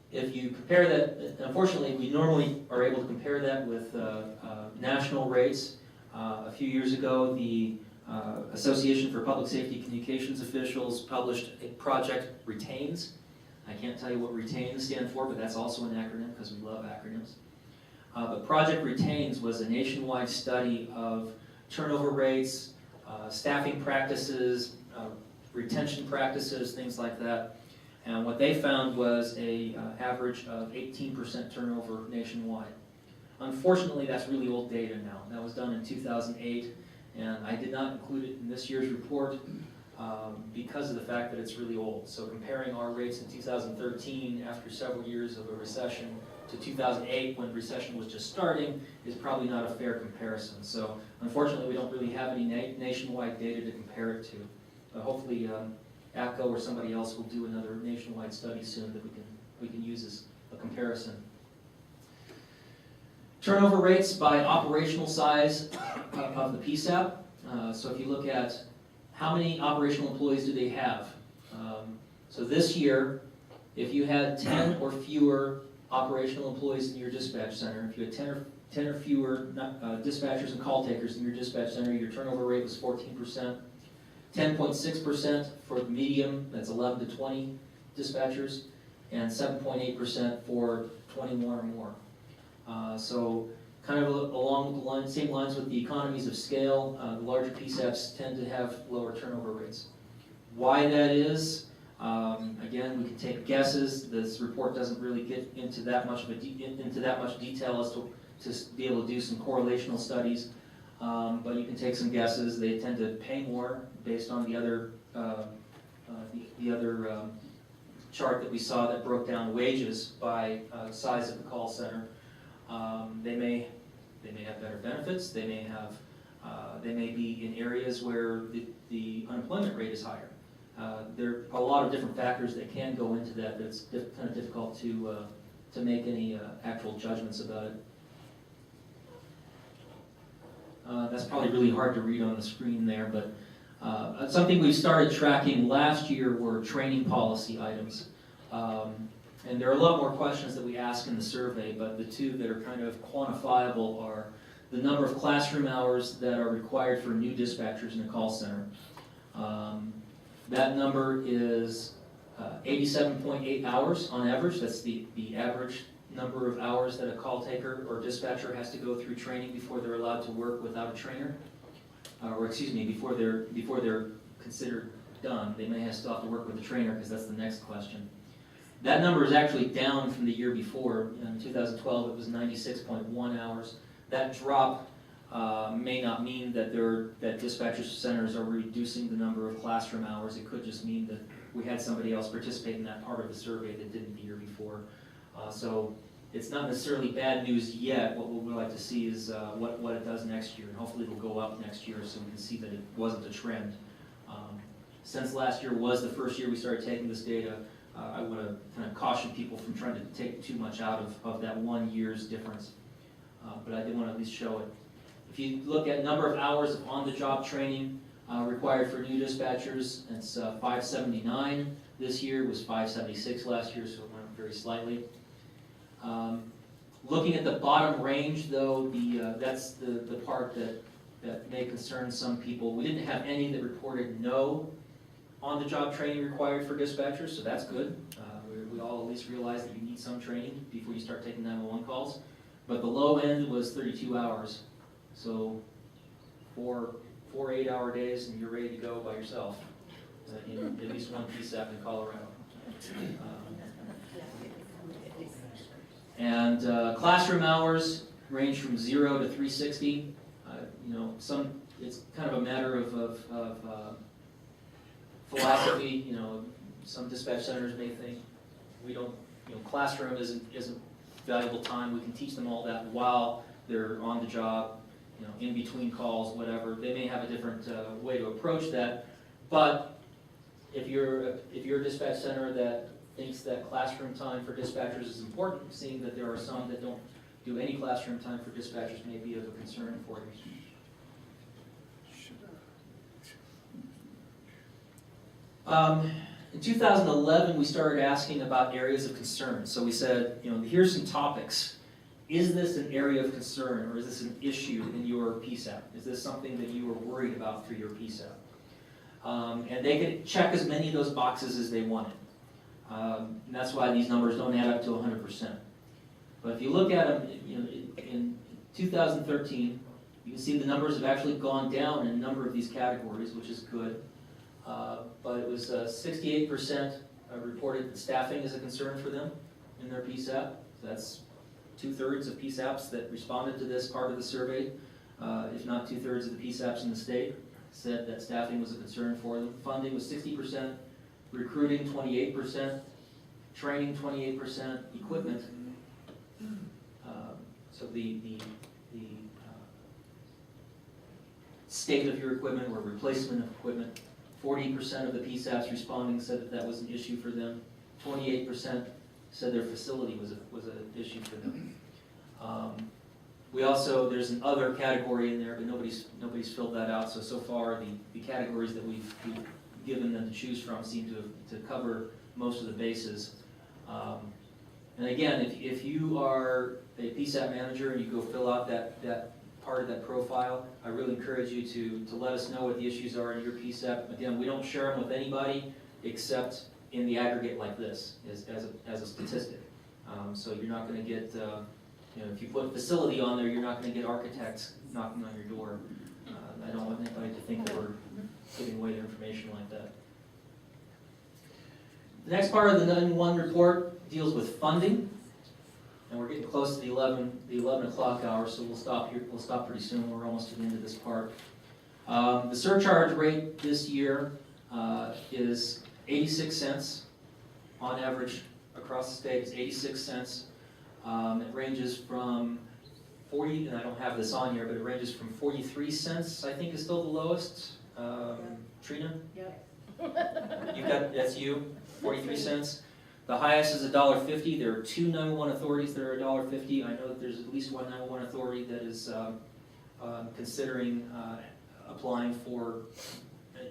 If you compare that, unfortunately, we normally are able to compare that with national rates. A few years ago, the Association for Public Safety Communications Officials published a project RETAINS. I can't tell you what RETAINS stand for, but that's also an acronym because we love acronyms. But Project RETAINS was a nationwide study of turnover rates, staffing practices, retention practices, things like that. And what they found was a average of 18% turnover nationwide. Unfortunately, that's really old data now. That was done in 2008, and I did not include it in this year's report because of the fact that it's really old. So comparing our rates in 2013 after several years of a recession to 2008 when recession was just starting is probably not a fair comparison. So unfortunately, we don't really have any nationwide data to compare it to. But hopefully, ACO or somebody else will do another nationwide study soon that we can use as a comparison. Turnover rates by operational size of the PSAP. So if you look at how many operational employees do they have? So this year, if you had 10 or fewer operational employees in your dispatch center, if you had 10 or fewer dispatchers and call takers in your dispatch center, your turnover rate was 14%. 10.6% for the medium, that's 11 to 20 dispatchers, and 7.8% for 21 or more. So kind of along the same lines with the economies of scale, the larger PSAPs tend to have lower turnover rates. Why that is, again, we can take guesses. This report doesn't really get into that much detail as to be able to do some correlational studies. But you can take some guesses. They tend to pay more based on the other chart that we saw that broke down wages by size of the call center. They may have better benefits. They may be in areas where the unemployment rate is higher. There are a lot of different factors that can go into that. It's kind of difficult to make any actual judgments about it. That's probably really hard to read on the screen there, but something we started tracking last year were training policy items. And there are a lot more questions that we ask in the survey, but the two that are kind of quantifiable are the number of classroom hours that are required for new dispatchers in a call center. That number is 87.8 hours on average. That's the average number of hours that a call taker or dispatcher has to go through training before they're allowed to work without a trainer, before they're considered done. They may still have to work with a trainer because that's the next question. That number is actually down from the year before. In 2012, it was 96.1 hours. That drop may not mean that dispatcher centers are reducing the number of classroom hours. It could just mean that we had somebody else participate in that part of the survey that didn't the year before. So it's not necessarily bad news yet. What we would like to see is what it does next year, and hopefully it'll go up next year so we can see that it wasn't a trend. Since last year was the first year we started taking this data, I want to kind of caution people from trying to take too much out of that 1 year's difference. But I did want to at least show it. If you look at number of hours of on-the-job training required for new dispatchers, it's 579 this year. It was 576 last year, so it went up very slightly. Looking at the bottom range, though, that's the part that may concern some people. We didn't have any that reported no on-the-job training required for dispatchers, so that's good. We all at least realize that you need some training before you start taking 911 calls. But the low end was 32 hours, so 4 8-hour days and you're ready to go by yourself in at least one PSAP in Colorado. And classroom hours range from 0 to 360. It's kind of a matter of philosophy. Some dispatch centers may think we don't. Classroom isn't valuable time. We can teach them all that while they're on the job. In between calls, whatever. They may have a different way to approach that. But if you're a dispatch center that thinks that classroom time for dispatchers is important, seeing that there are some that don't do any classroom time for dispatchers may be of a concern for you. In 2011, we started asking about areas of concern. So we said, here's some topics. Is this an area of concern, or is this an issue in your PSAP? Is this something that you are worried about for your PSAP? And they could check as many of those boxes as they wanted. And that's why these numbers don't add up to 100%. But if you look at them, in 2013, you can see the numbers have actually gone down in a number of these categories, which is good. But it was 68%, reported that staffing is a concern for them in their PSAP. That's 2/3 of PSAPs that responded to this part of the survey, if not 2/3 of the PSAPs in the state, said that staffing was a concern for them. Funding was 60%, recruiting 28%, training 28%, equipment. So the state of your equipment or replacement of equipment, 40% of the PSAPs responding said that that was an issue for them. 28% said their facility was an issue for them. We also, there's an other category in there, but nobody's filled that out. So far, the categories that we've given them to choose from seem to cover most of the bases. And again, if you are a PSAP manager and you go fill out that part of that profile, I really encourage you to let us know what the issues are in your PSAP. Again, we don't share them with anybody except in the aggregate like this, as a statistic. So you're not going to get, if you put facility on there, you're not going to get architects knocking on your door. I don't want anybody to think that we're giving away their information like that. The next part of the 911 report deals with funding, and we're getting close to the 11 o'clock hour, so we'll stop here. We'll stop pretty soon. We're almost to the end of this part. The surcharge rate this year is 86 cents on average across the state. It's 86 cents. It ranges from 40, and I don't have this on here, but it ranges from 43 cents. I think is still the lowest. Trina, Yep. that's you. 43 cents. The highest is $1.50. There are 2 911 authorities that are $1.50. I know that there's at least one 911 authority that is considering applying for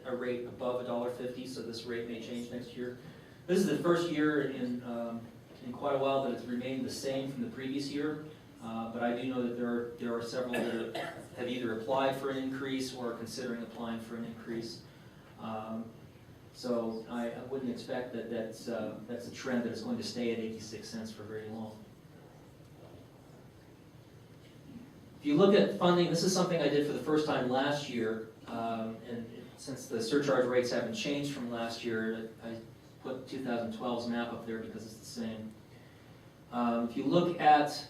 a rate above $1.50, so this rate may change next year. This is the first year in quite a while that it's remained the same from the previous year, but I do know that there are several that have either applied for an increase or are considering applying for an increase. So I wouldn't expect that that's a trend that is going to stay at 86 cents for very long. If you look at funding, this is something I did for the first time last year, and since the surcharge rates haven't changed from last year, I put 2012's map up there because it's the same. If you look at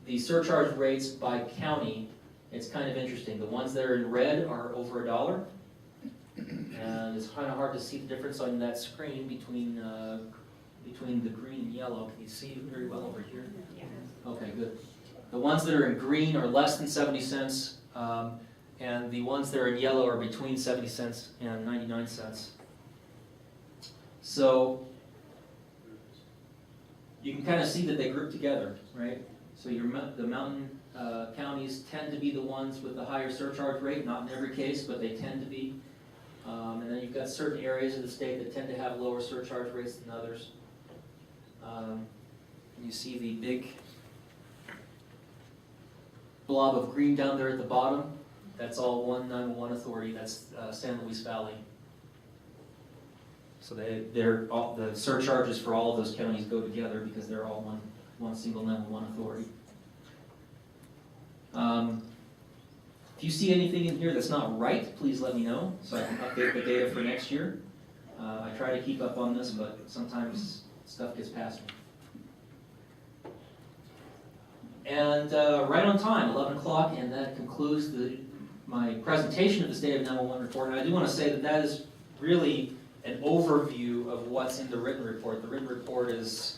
the surcharge rates by county, it's kind of interesting. The ones that are in red are over $1. And it's kind of hard to see the difference on that screen between the green and yellow. Can you see very well over here? Okay, good. The ones that are in green are less than 70 cents, and the ones that are in yellow are between 70 cents and 99 cents. So you can kind of see that they group together, right? So the mountain counties tend to be the ones with the higher surcharge rate, not in every case, but they tend to be. And then you've got certain areas of the state that tend to have lower surcharge rates than others. And you see the big blob of green down there at the bottom. That's all one 911 authority. That's San Luis Valley. So the surcharges for all of those counties go together because they're all one single 911 authority. If you see anything in here that's not right, please let me know so I can update the data for next year. I try to keep up on this, but sometimes stuff gets past me. And right on time, 11 o'clock, and that concludes my presentation of the State of 911 report. And I do want to say that is really an overview of what's in the written report. The written report is,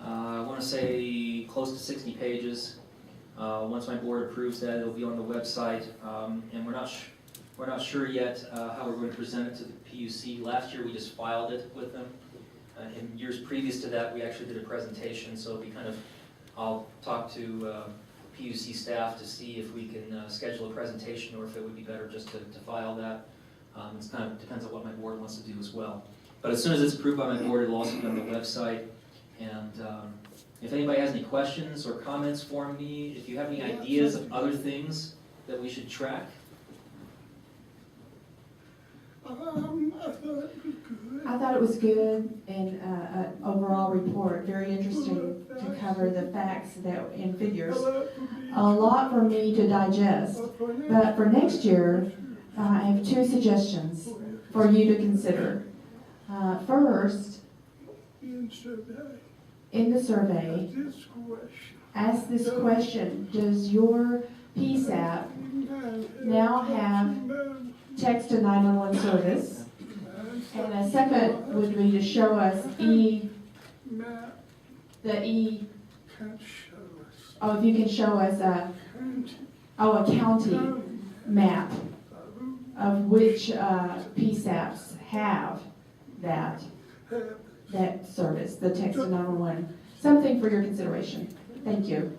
I want to say, close to 60 pages. Once my board approves that, it'll be on the website, and we're not sure yet how we're going to present it to the PUC. Last year we just filed it with them. In years previous to that, we actually did a presentation, so it'll be I'll talk to PUC staff to see if we can schedule a presentation or if it would be better just to file that. It kind of depends on what my board wants to do as well. But as soon as it's approved by my board, it'll also be on the website. And if anybody has any questions or comments for me, if you have any ideas of other things that we should track. I thought it was good and an overall report, very interesting to cover the facts and figures. A lot for me to digest, but for next year, I have 2 suggestions for you to consider. First, in the survey, ask this question: does your PSAP now have text to 911 service? And a second would be to show us if you can show us a county map of which PSAPs have that service, the text to 911. Something for your consideration. Thank you.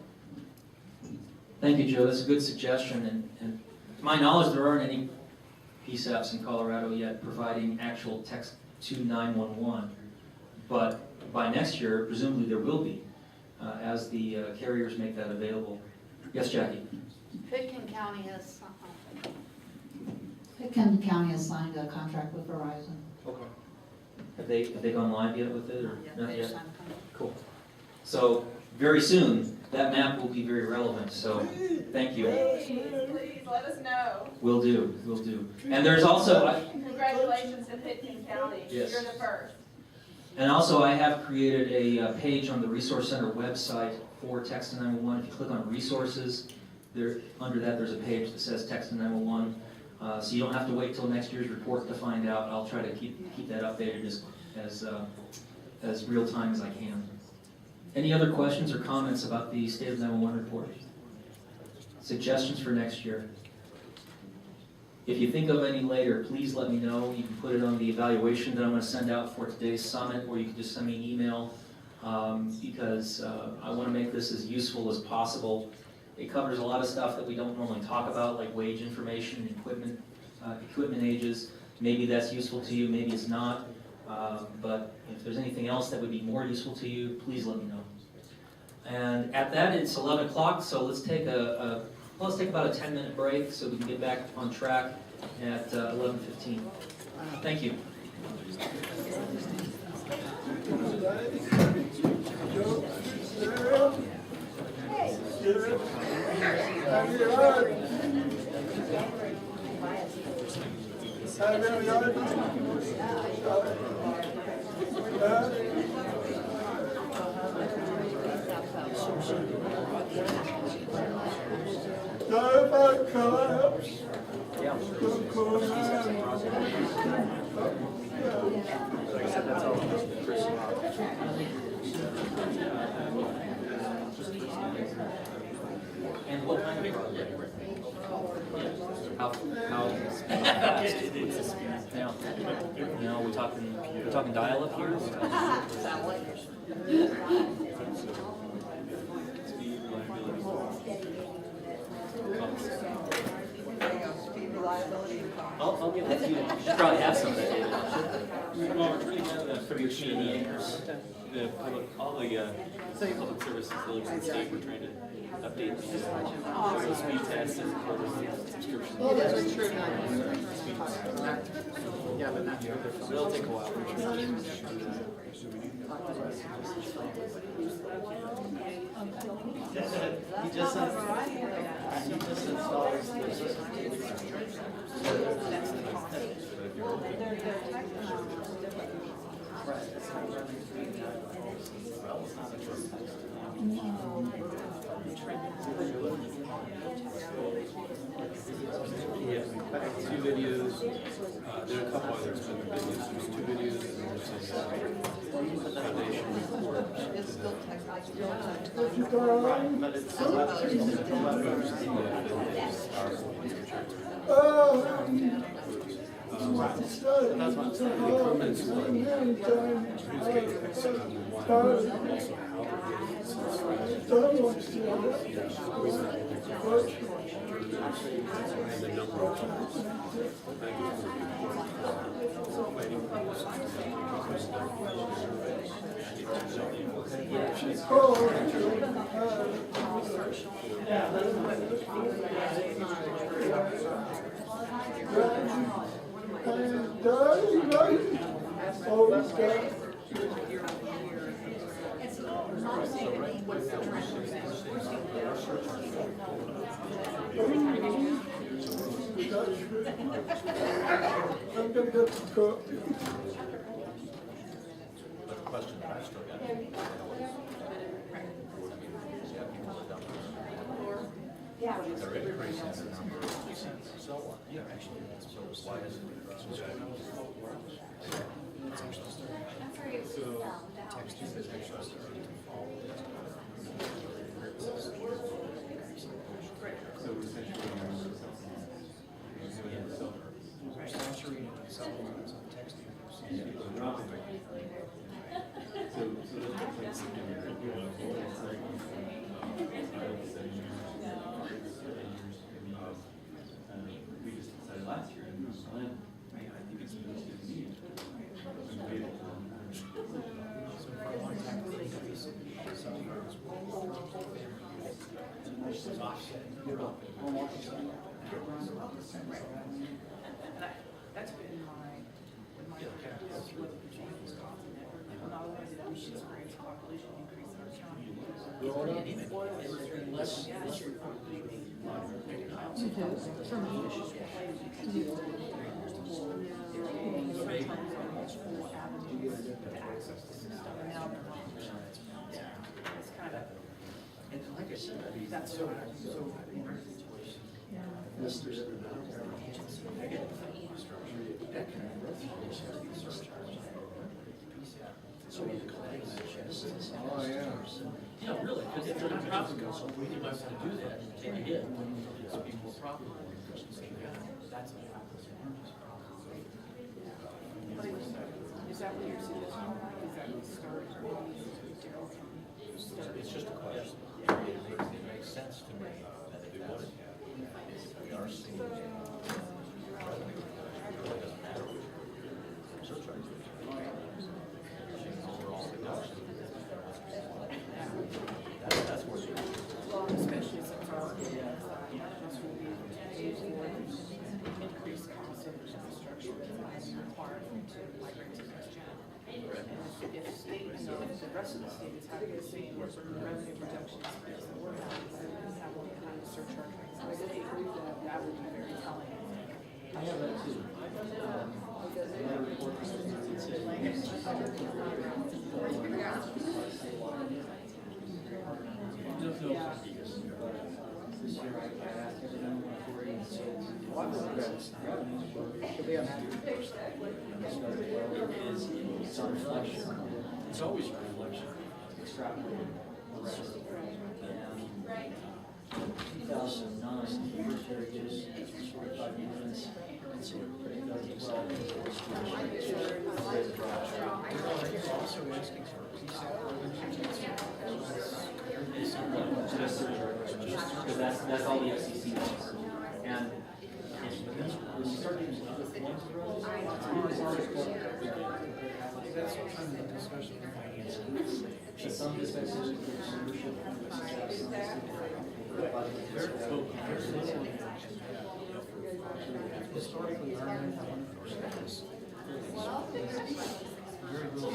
Thank you, Joe. That's a good suggestion. And to my knowledge, there aren't any PSAPs in Colorado yet providing actual text to 911. But by next year, presumably there will be, as the carriers make that available. Yes, Jackie? Pitkin County has signed a contract with Verizon. Okay. Have they gone live yet with it, or not They've yet? signed a contract. Cool. So very soon, that map will be very relevant. So thank you. Please let us know. Will do. Will do. And there's also. Congratulations to Pitkin County. Yes. You're the first. And also, I have created a page on the Resource Center website for Text to 911. If you click on Resources, under that there's a page that says Text to 911. So you don't have to wait till next year's report to find out. I'll try to keep that updated as real time as I can. Any other questions or comments about the State of 911 report? Suggestions for next year? If you think of any later, please let me know. You can put it on the evaluation that I'm going to send out for today's summit, or you can just send me an email because I want to make this as useful as possible. It covers a lot of stuff that we don't normally talk about, like wage information, equipment ages. Maybe that's useful to you, maybe it's not. But if there's anything else that would be more useful to you, please let me know. And at that, it's 11 o'clock, so let's take about a 10-minute break so we can get back on track at 11:15. Thank you. And what kind of project? How no, we're talking dial up here. I'll give it to you. You should probably have some of that data. Well, we're trying to have from your community anchors. All the public services delivered to the state, we're trying to update the speed tests and subscriptions. Yeah, but not It'll take a while. He just installed the system. Yeah, two videos. There are a couple others, but the videos, there's two videos, and there's a foundation report. Right, but it's That's what the improvements were. Who's getting fixed on one, also and the number of times. I'm gonna get some cook. question that I still got. They're increasing the number of so on. Yeah, actually, so why is it? So essentially, Saturated in cell phones and texting. So that's like we just decided last year, and Glenn, I think it's supposed to be. So for a long time, they increased cell phones. Which is offsetting. And that's been my practice with Wisconsin. Not only did we experience population increase in our county. Access the system, and now they're not. It's kind of. And like I said, I mean, That's so, so- so in our situation, listeners that are not our agency, I get that kind of growth, they just have to be surcharged. So we collect this. Oh, yeah. Yeah, really, because if they're not profitable, so we might want to do that, and you did. So be more profitable. That's a Is that what you're suggesting? Is that we start? It's just a question. It makes sense to me that if we want to, if we are seeing. It really doesn't matter which surcharge. Overall reduction. That's where you. Well, especially since our managers will be increased cost of infrastructure required to migrate to next gen. And if state and the rest of the state is having the same revenue projections that we're having, so we have one kind of surcharge rate. So I believe that would be very telling. I have that too. Another report that this year I asked everyone for it, so it's a reflection. It's always a reflection. Extrapolated the rest. And 2009, the first year it was 45 units. And so it does well. You're also asking for a piece Just because that's all the FCC knows. And when you start using other forms of roads, that's kind of the discussion of financing. some dispatches include membership, Historically, our one is very little.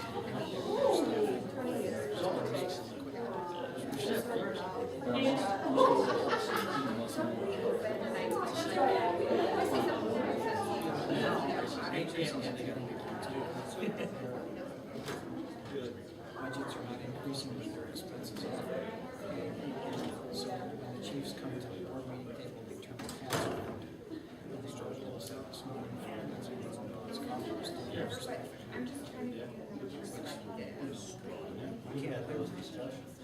Budgets are not increasing, but their expenses are. So when the chiefs come to the board meeting, they will determine tax amount. And they start to list out small increments and it's conference. We can't have those discussions.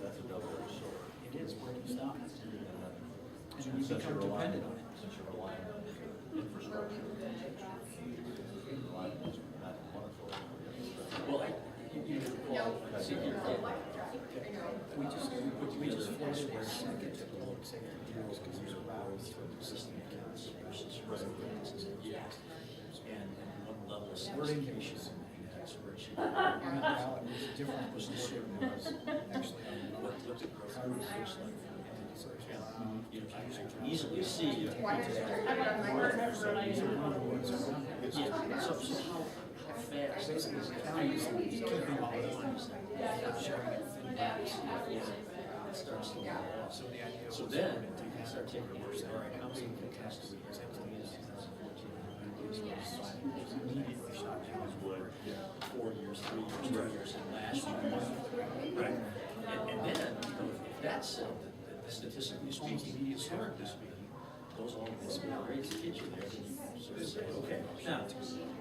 That's a double-edged sword. It is, where do you stop? And you Since become you're relying, dependent on it. since you're relying on infrastructure, you're relying on not one authority. Well, we just floated a second to the public safety tax because there's a route through the system accounts versus taxes and tax. And one level of certification in that spreadsheet. And the ballot was different, was the ship was actually on what the card looks like. So you can easily see. Fast. Basically, the county is keeping all the lines. Sharing it within bounds. It starts to go off. So then, you start taking a look at, all right, how many contested we have? immediately shot down for 4 years, 3 years, 2 years, and last year. Right. And then, if that's, statistically speaking, historically speaking, those all this grades get you there. So they say, okay, now,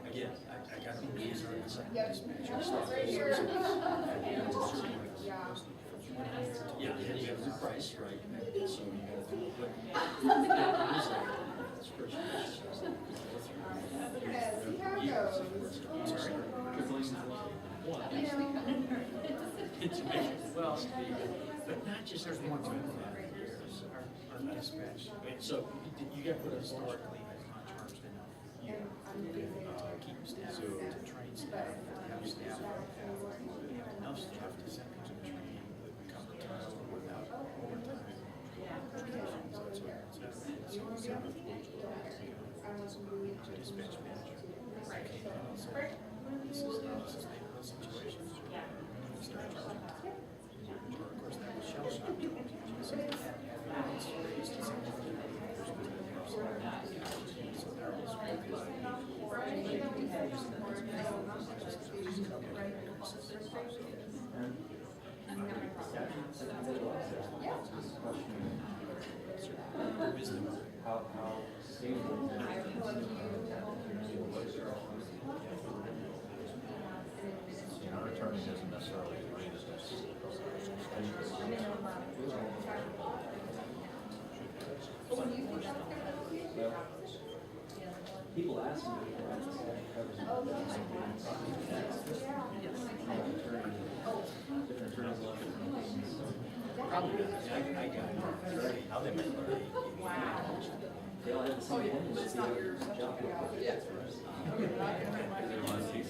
again, I got to be easier on the dispatcher stuff. Yeah, you have the price, right? So you got to do it. Well, but not just there's one thing our dispatch. So you got to put historically on terms that keep staff, to train staff, have staff, have enough staff to send them to training, cover time without overtime. Dispatch manager. Right. This is the situation. Of course, that was shell shock. How stable is Our attorney doesn't necessarily agree with this. People ask me, different attorneys love different things. Probably, I got it. How they make money. They all have the same thing, but it's not your job. I don't think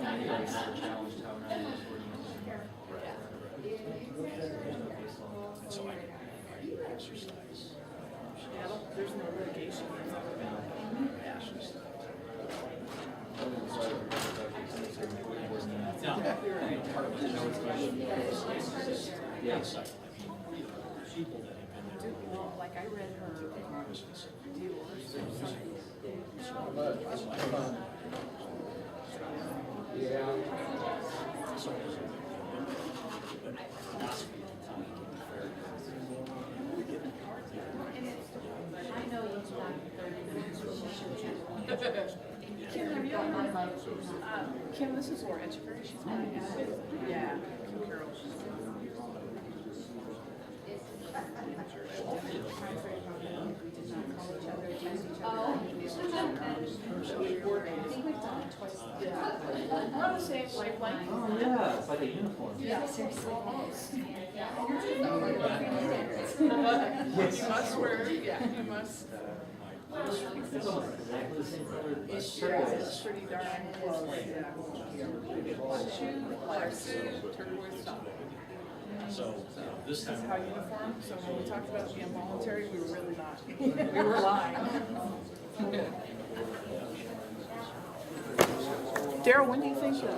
anybody's ever challenged how 911 is working. And so I exercise. Yeah, there's no litigation. Now, part of it, know it's going to be Yeah. people that have been there. Well, like I read her deal. I know it's not 30 minutes, but she should. Kim, have you ever, Kim, this is Laura Etchebury. She's been, yeah, Kim Carroll. We're on the same wavelength. Oh, yeah, it's like a uniform. Yeah, seriously. You must wear, yeah, you must. It's almost exactly the same color. It's pretty darn close, yeah. Black shoe, black suit, turquoise top. So, this This is time. how uniform, so when we talked about it being voluntary, we were really not. We were lying. Daryl, when do you think your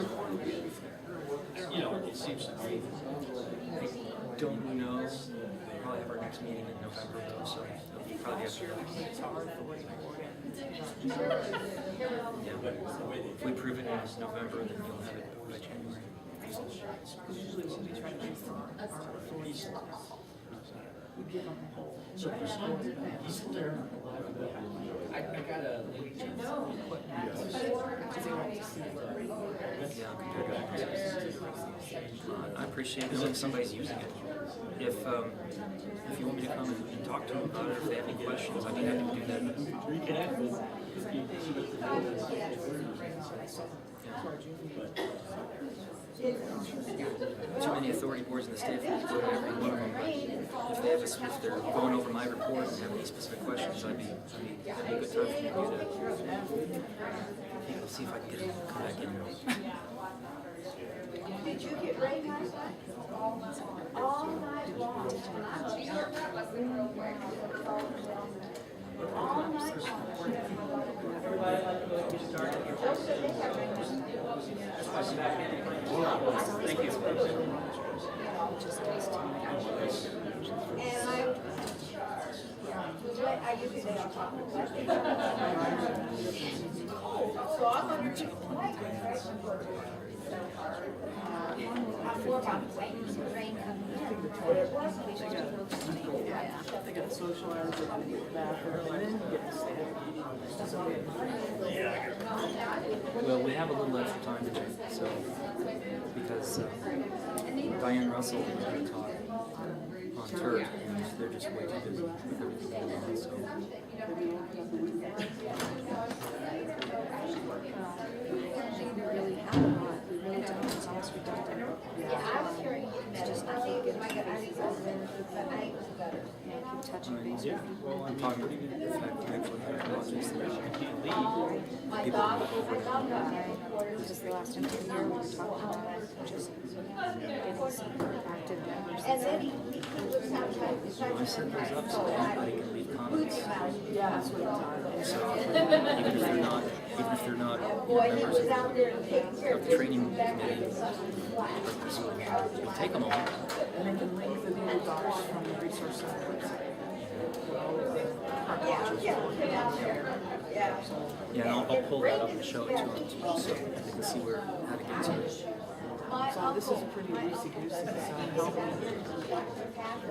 board will be? You know, it seems to me. Don't know. We'll probably have our next meeting in November though, so it'll be probably after that. It's hard for what Yeah, if we prove it in November, then you'll have it by January. usually when we try to do our authorities, we give them the whole. So he's still there. I got a. I appreciate it when somebody's using it. If you want me to come and talk to them about it, if they have any questions, I'd be happy to do that. Reconnect with. Too many authority boards in the state, if we go to every one of them, but if they have if they're going over my report and have any specific questions, that'd be a good time for me to do that. I'll see if I can get them to come back in. Did you get Ray night? All night long. All night Thank you. long. And I I usually say on top of that. So I'm on your team. I'm more about waiting for rain coming in, but it wasn't. They got social hours, they got the bathroom, and then you get to stay. Well, we have a little extra time today, so, because Diane Russell was going to talk on TURT, and they're just way too busy with everything going on, so. Yeah, I was hearing it, just I think it might get, I think it's better. I'm talking about the fact that actually have projects that My people dog, can go over. this is the last interview we were talking about, just getting some active members. And then he was sometimes. I set those up so anybody can leave comments. Yeah, that's what I'm So even if they're not Boy, he members was out there taking care of of the training business. committee, we'll take them all. And they can link the Google Docs from the resource center website. Yeah, and I'll pull that up and show it to them too, so they can see where, how to get to it. So this is a pretty loosey-goosey, so help me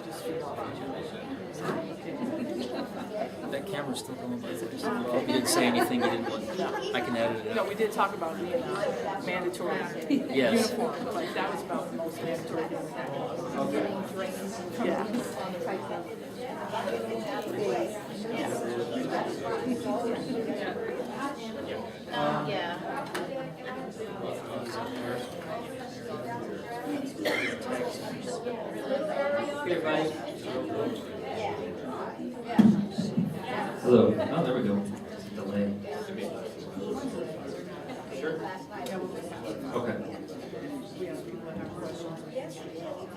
just figure out. That camera's still going by the way, so I hope you didn't say anything you didn't want. I can edit it No, out. we did talk about being mandatory Yes. uniform, like that was about the most mandatory thing. Yeah. Hey, everybody. Hello. Oh, there we go. Delay. Sure. Okay.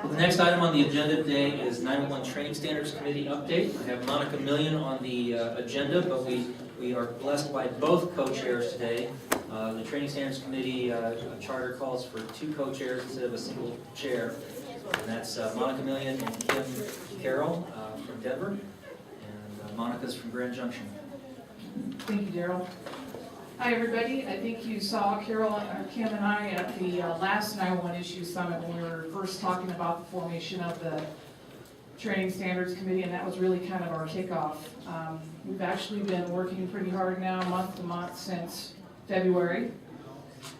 The next item on the agenda today is 911 Training Standards Committee update. I have Monica Million on the agenda, but we are blessed by both co-chairs today. The Training Standards Committee charter calls for 2 co-chairs instead of a single chair. And that's Monica Million and Kim Carroll from Denver. And Monica's from Grand Junction. Thank you, Daryl. Hi, everybody. I think you saw Carol, Kim and I at the last 911 Issue Summit when we were first talking about the formation of the Training Standards Committee, and that was really kind of our kickoff. We've actually been working pretty hard now, month to month, since February.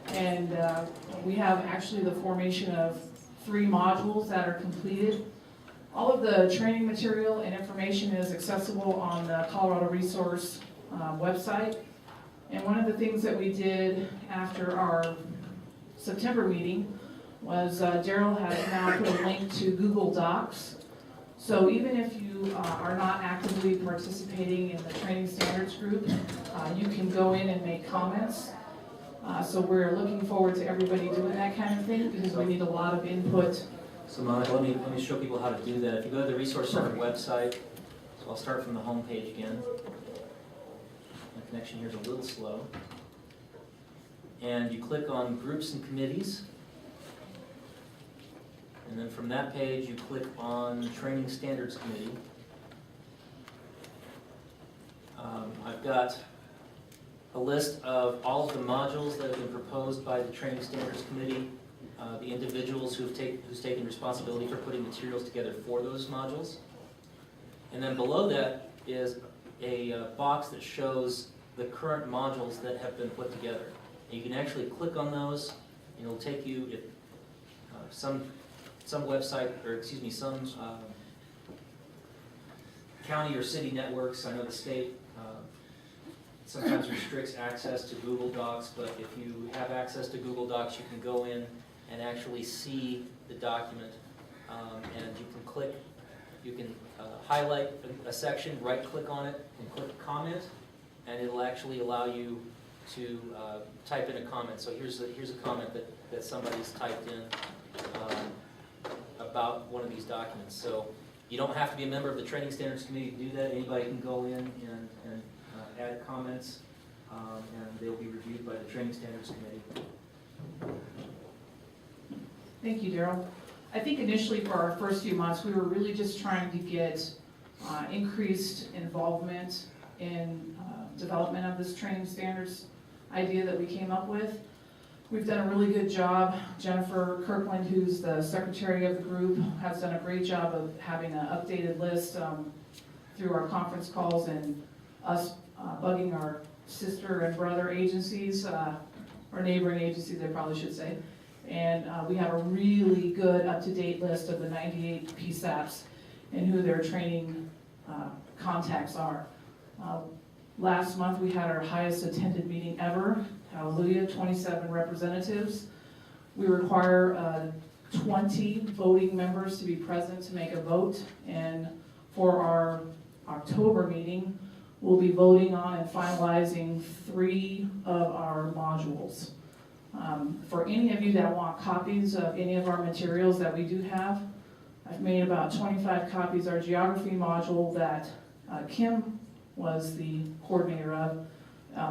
And we have actually the formation of 3 modules that are completed. All of the training material and information is accessible on the Colorado Resource website. And one of the things that we did after our September meeting was Daryl has now put a link to Google Docs. So even if you are not actively participating in the training standards group, you can go in and make comments. So we're looking forward to everybody doing that kind of thing because we need a lot of input. So Monica, let me show people how to do that. If you go to the Resource Center website, so I'll start from the home page again. My connection here is a little slow. And you click on Groups and Committees. And then from that page, you click on Training Standards Committee. I've got a list of all of the modules that have been proposed by the Training Standards Committee, the individuals who's taken responsibility for putting materials together for those modules. And then below that is a box that shows the current modules that have been put together. And you can actually click on those, and it'll take you, if some website, or excuse me, some county or city networks, I know the state sometimes restricts access to Google Docs, but if you have access to Google Docs, you can go in and actually see the document, and you can click, you can highlight a section, right-click on it, and click comment, and it'll actually allow you to type in a comment. So here's a comment that somebody's typed in about one of these documents. So you don't have to be a member of the Training Standards Committee to do that. Anybody can go in and add comments, and they'll be reviewed by the Training Standards Committee. Thank you, Daryl. I think initially for our first few months, we were really just trying to get increased involvement in development of this training standards idea that we came up with. We've done a really good job. Jennifer Kirkland, who's the secretary of the group, has done a great job of having an updated list through our conference calls and us bugging our sister and brother agencies, or neighboring agencies, I probably should say. And we have a really good up-to-date list of the 98 PSAPs and who their training contacts are. Last month, we had our highest attended meeting ever. Hallelujah, 27 representatives. We require 20 voting members to be present to make a vote. And for our October meeting, we'll be voting on and finalizing 3 of our modules. For any of you that want copies of any of our materials that we do have, I've made about 25 copies. Our geography module that Kim was the coordinator of,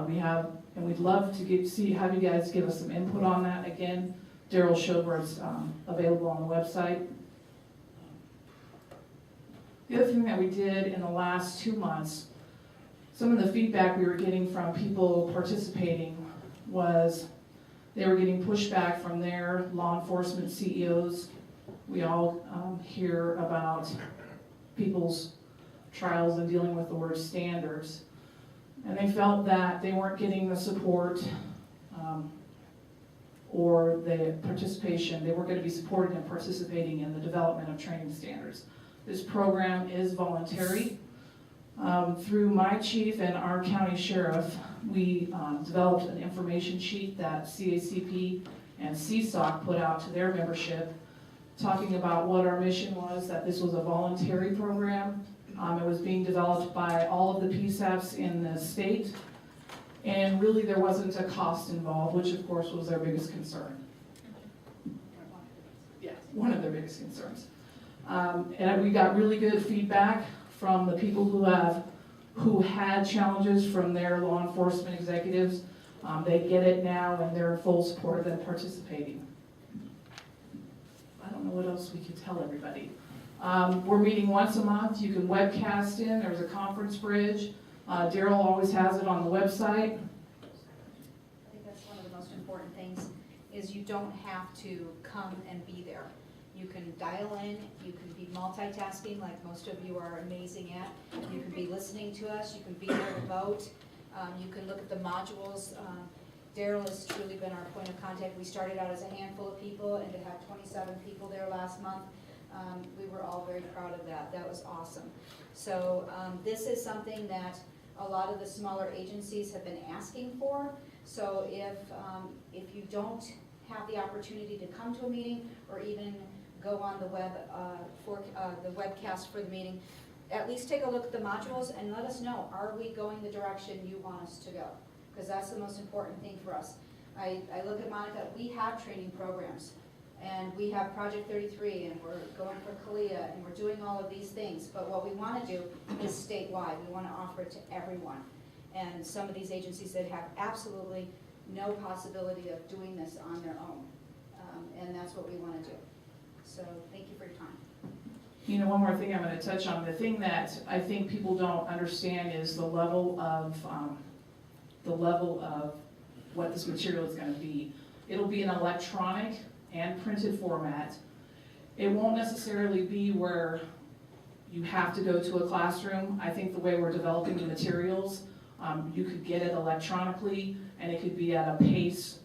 we have, and we'd love to have you guys give us some input on that. Again, Daryl showed where it's available on the website. The other thing that we did in the last 2 months, some of the feedback we were getting from people participating was they were getting pushback from their law enforcement CEOs. We all hear about people's trials and dealing with the word standards. And they felt that they weren't getting the support or the participation. They weren't going to be supported in participating in the development of training standards. This program is voluntary. Through my chief and our county sheriff, we developed an information sheet that CACP and CSOC put out to their membership, talking about what our mission was, that this was a voluntary program. It was being developed by all of the PSAPs in the state, and really there wasn't a cost involved, which of course was their biggest concern. Yes, one of their biggest concerns. And we got really good feedback from the people who had challenges from their law enforcement executives. They get it now and they're in full support of them participating. I don't know what else we could tell everybody. We're meeting once a month. You can webcast in. There's a conference bridge. Daryl always has it on the website. I think that's one of the most important things, is you don't have to come and be there. You can dial in, you can be multitasking like most of you are amazing at. You can be listening to us, you can be there to vote. You can look at the modules. Daryl has truly been our point of contact. We started out as a handful of people, and to have 27 people there last month, we were all very proud of that. That was awesome. So this is something that a lot of the smaller agencies have been asking for. So if you don't have the opportunity to come to a meeting or even go on the web for the webcast for the meeting, at least take a look at the modules and let us know, are we going the direction you want us to go? Because that's the most important thing for us. I look at Monica, we have training programs, and we have Project 33, and we're going for CALIA, and we're doing all of these things, but what we want to do is statewide. We want to offer it to everyone. And some of these agencies that have absolutely no possibility of doing this on their own, and that's what we want to do. So thank you for your time. You know, one more thing I'm going to touch on. The thing that I think people don't understand is the level of what this material is going to be. It'll be an electronic and printed format. It won't necessarily be where you have to go to a classroom. I think the way we're developing the materials, you could get it electronically, and it could be at a pace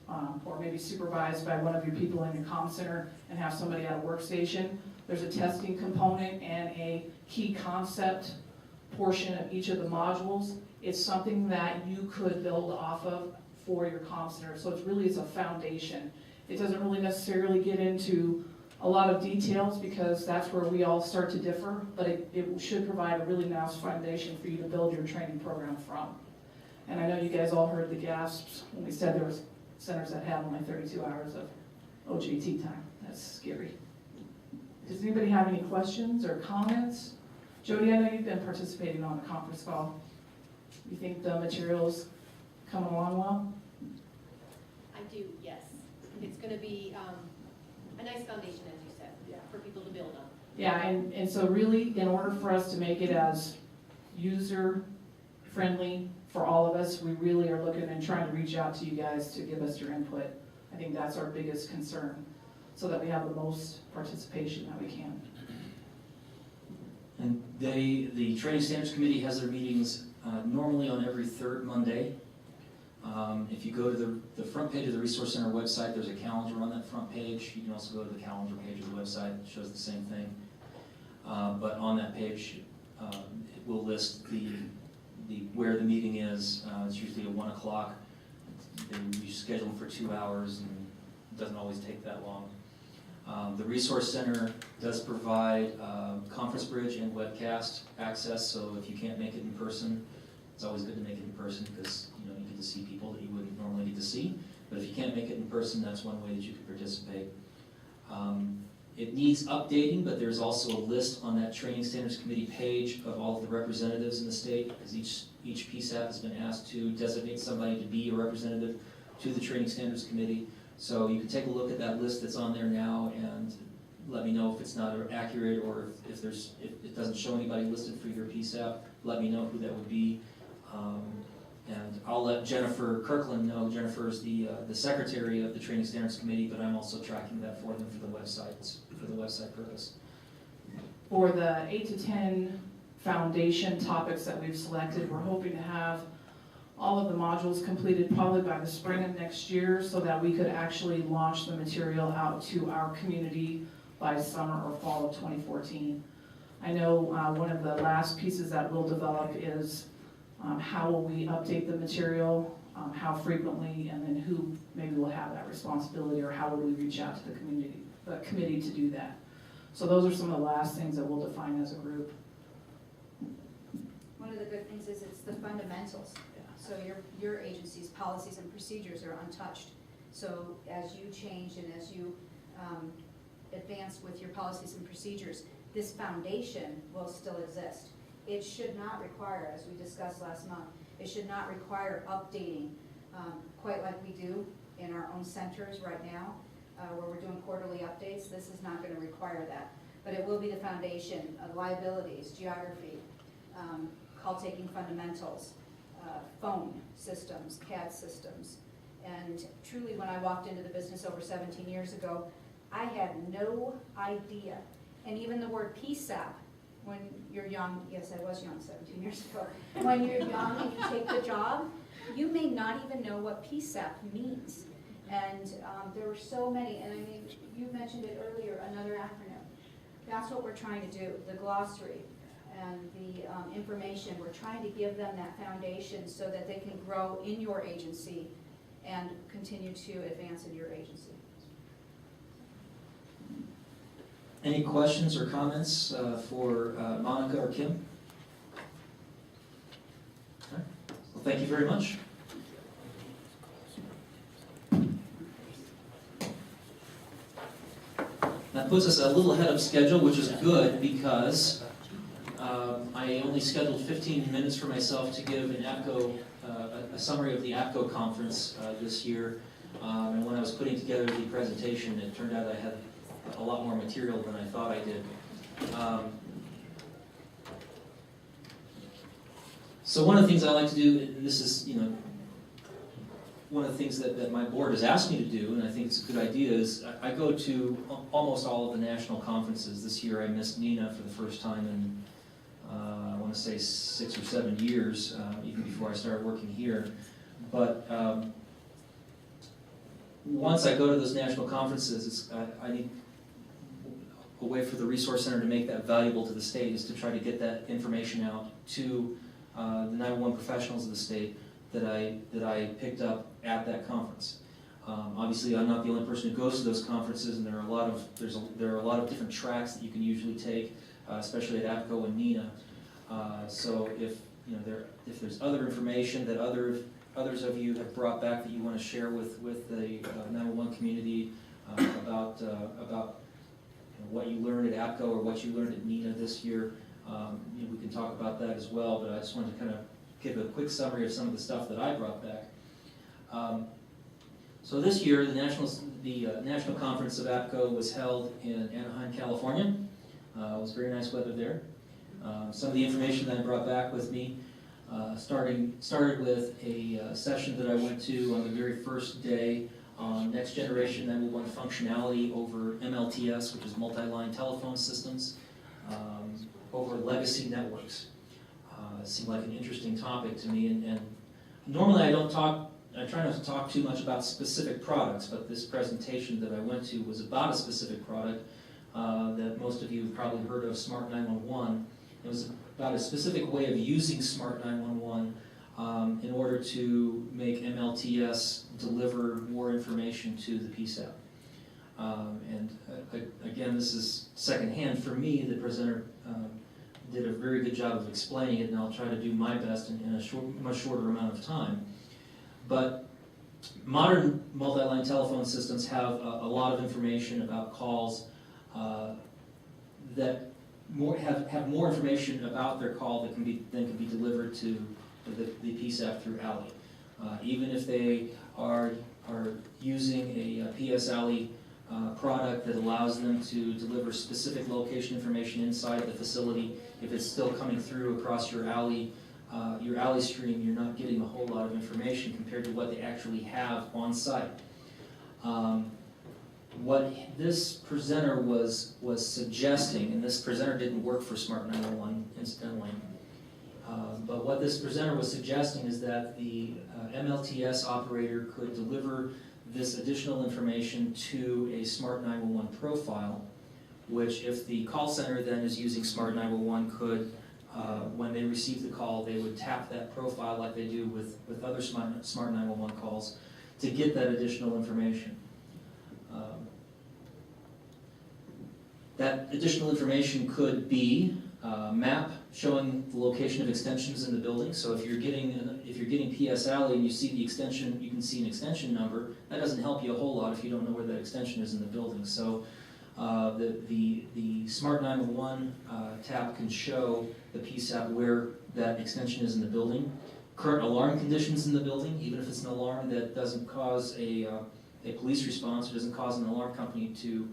or maybe supervised by one of your people in your comm center and have somebody at a workstation. There's a testing component and a key concept portion of each of the modules. It's something that you could build off of for your comm center. So it's a foundation. It doesn't really necessarily get into a lot of details because that's where we all start to differ, but it should provide a really nice foundation for you to build your training program from. And I know you guys all heard the gasps when we said there was centers that have only 32 hours of OJT time. That's scary. Does anybody have any questions or comments? Jody, I know you've been participating on the conference call. You think the material's coming along well? I do, yes. It's going to be a nice foundation, as you said, for people to build on. Yeah, and so really, in order for us to make it as user-friendly for all of us, we really are looking and trying to reach out to you guys to give us your input. I think that's our biggest concern, so that we have the most participation that we can. And the Training Standards Committee has their meetings normally on every third Monday. If you go to the front page of the Resource Center website, there's a calendar on that front page. You can also go to the calendar page of the website, it shows the same thing. But on that page, it will list where the meeting is. It's usually at 1 o'clock. You schedule for 2 hours, and it doesn't always take that long. The Resource Center does provide Conference Bridge and webcast access, so if you can't make it in person, it's always good to make it in person because you get to see people that you wouldn't normally get to see. But if you can't make it in person, that's one way that you can participate. It needs updating, but there's also a list on that Training Standards Committee page of all of the representatives in the state, because each PSAP has been asked to designate somebody to be a representative to the Training Standards Committee. So you can take a look at that list that's on there now and let me know if it's not accurate, or if it doesn't show anybody listed for your PSAP, let me know who that would be. And I'll let Jennifer Kirkland know. Jennifer is the secretary of the Training Standards Committee, but I'm also tracking that for them for the website purpose. For the 8 to 10 foundation topics that we've selected, we're hoping to have all of the modules completed probably by the spring of next year, so that we could actually launch the material out to our community by summer or fall of 2014. I know one of the last pieces that we'll develop is how will we update the material, how frequently, and then who maybe will have that responsibility, or how will we reach out to the committee to do that. So those are some of the last things that we'll define as a group. One of the good things is it's the fundamentals. So your agency's policies and procedures are untouched. So as you change and as you advance with your policies and procedures, this foundation will still exist. It should not require, as we discussed last month, it should not require updating quite like we do in our own centers right now, where we're doing quarterly updates. This is not going to require that. But it will be the foundation of liabilities, geography, call-taking fundamentals, phone systems, CAD systems. And truly, when I walked into the business over 17 years ago, I had no idea. And even the word PSAP, when you're young, yes, I was young 17 years ago. When you're young and you take the job, you may not even know what PSAP means. And there were so many, and I mean, you mentioned it earlier, another acronym. That's what we're trying to do, the glossary and the information. We're trying to give them that foundation so that they can grow in your agency and continue to advance in your agency. Any questions or comments for Monica or Kim? Okay. Well, thank you very much. That puts us a little ahead of schedule, which is good because I only scheduled 15 minutes for myself to give an APCO, a summary of the APCO conference this year. And when I was putting together the presentation, it turned out I had a lot more material than I thought I did. So one of the things I like to do, and this is, one of the things that my board has asked me to do, and I think it's a good idea, is I go to almost all of the national conferences. This year I missed NENA for the first time in, I want to say 6 or 7 years, even before I started working here. But once I go to those national conferences, I need a way for the Resource Center to make that valuable to the state is to try to get that information out to the 911 professionals of the state that I picked up at that conference. Obviously, I'm not the only person who goes to those conferences, and there are a lot of different tracks that you can usually take, especially at APCO and NENA. So if there's other information that others of you have brought back that you want to share with the 911 community about what you learned at APCO or what you learned at NENA this year, we can talk about that as well. But I just wanted to kind of give a quick summary of some of the stuff that I brought back. So this year, the national conference of APCO was held in Anaheim, California. It was very nice weather there. Some of the information that I brought back with me started with a session that I went to on the very first day on next generation 911 functionality over MLTS, which is multi-line telephone systems, over legacy networks. It seemed like an interesting topic to me, and normally I try not to talk too much about specific products, but this presentation that I went to was about a specific product that most of you have probably heard of, Smart 911. It was about a specific way of using Smart 911 in order to make MLTS deliver more information to the PSAP. Again, this is secondhand for me. The presenter did a very good job of explaining it, and I'll try to do my best in a much shorter amount of time. But modern multi-line telephone systems have a lot of information about calls that have more information about their call that can be delivered to the PSAP through ALI. Even if they are using a PS ALI product that allows them to deliver specific location information inside the facility, if it's still coming through across your ALI stream, you're not getting a whole lot of information compared to what they actually have on site. What this presenter was suggesting, and this presenter didn't work for Smart 911 incidentally, but what this presenter was suggesting is that the MLTS operator could deliver this additional information to a Smart 911 profile, which if the call center then is using Smart 911 could, when they receive the call, they would tap that profile like they do with other Smart 911 calls to get that additional information. That additional information could be a map showing the location of extensions in the building. So if you're getting PS ALI and you see the extension, you can see an extension number. That doesn't help you a whole lot if you don't know where that extension is in the building. So the Smart 911 tab can show the PSAP where that extension is in the building. Current alarm conditions in the building, even if it's an alarm that doesn't cause a police response, or doesn't cause an alarm company to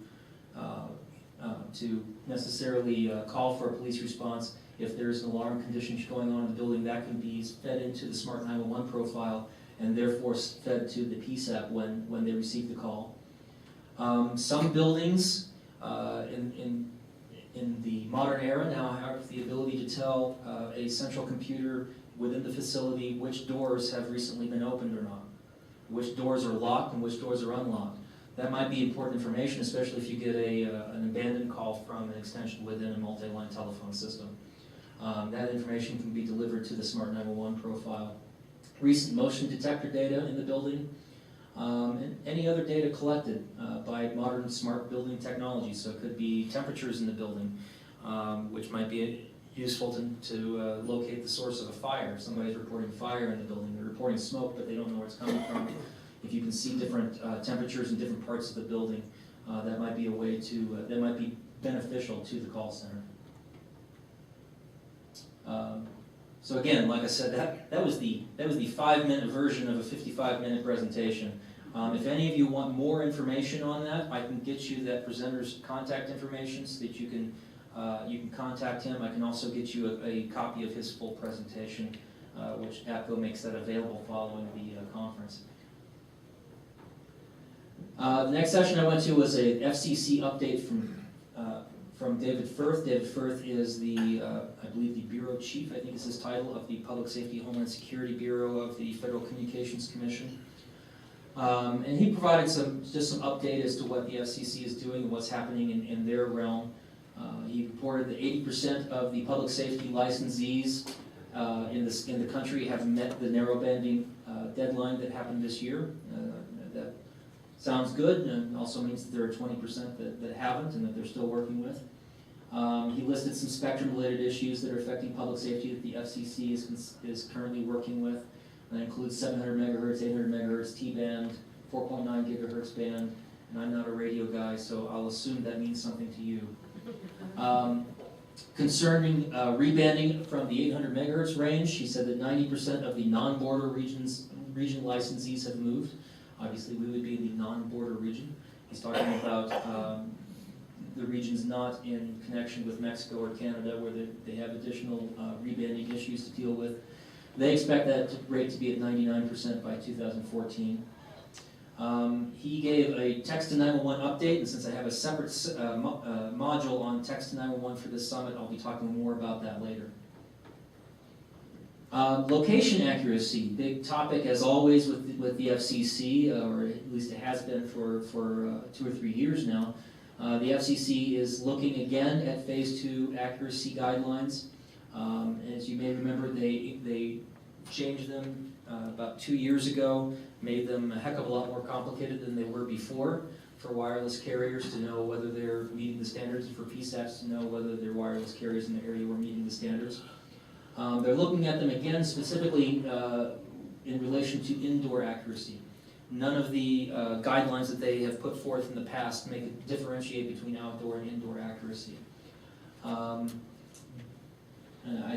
necessarily call for a police response. If there's an alarm condition going on in the building, that can be fed into the Smart 911 profile and therefore fed to the PSAP when they receive the call. Some buildings in the modern era now have the ability to tell a central computer within the facility which doors have recently been opened or not, which doors are locked and which doors are unlocked. That might be important information, especially if you get an abandoned call from an extension within a multi-line telephone system. That information can be delivered to the Smart 911 profile. Recent motion detector data in the building, and any other data collected by modern smart building technology. So it could be temperatures in the building, which might be useful to locate the source of a fire. If somebody's reporting fire in the building, they're reporting smoke, but they don't know where it's coming from. If you can see different temperatures in different parts of the building, that might be a way to, that might be beneficial to the call center. So again, like I said, that was the 5-minute version of a 55-minute presentation. If any of you want more information on that, I can get you that presenter's contact information so that you can contact him. I can also get you a copy of his full presentation, which APCO makes that available following the conference. The next session I went to was a FCC update from David Firth. David Firth is I believe the Bureau Chief, I think is his title, of the Public Safety Homeland Security Bureau of the Federal Communications Commission. And he provided just some update as to what the FCC is doing and what's happening in their realm. He reported that 80% of the public safety licensees in the country have met the narrowbanding deadline that happened this year. That sounds good, and also means that there are 20% that haven't and that they're still working with. He listed some spectrum-related issues that are affecting public safety that the FCC is currently working with. And that includes 700 megahertz, 800 megahertz, T-band, 4.9 gigahertz band, and I'm not a radio guy, so I'll assume that means something to you. Concerning rebanding from the 800 megahertz range, he said that 90% of the non-border region licensees have moved. Obviously, we would be in the non-border region. He's talking about the regions not in connection with Mexico or Canada where they have additional rebanding issues to deal with. They expect that rate to be at 99% by 2014. He gave a text to 911 update, and since I have a separate module on text to 911 for this summit, I'll be talking more about that later. Location accuracy, big topic as always with the FCC, or at least it has been for 2 or 3 years now. The FCC is looking again at Phase 2 accuracy guidelines. As you may remember, they changed them about 2 years ago, made them a heck of a lot more complicated than they were before for wireless carriers to know whether they're meeting the standards, and for PSAPs to know whether their wireless carriers in the area were meeting the standards. They're looking at them again specifically in relation to indoor accuracy. None of the guidelines that they have put forth in the past make it differentiate between outdoor and indoor accuracy. I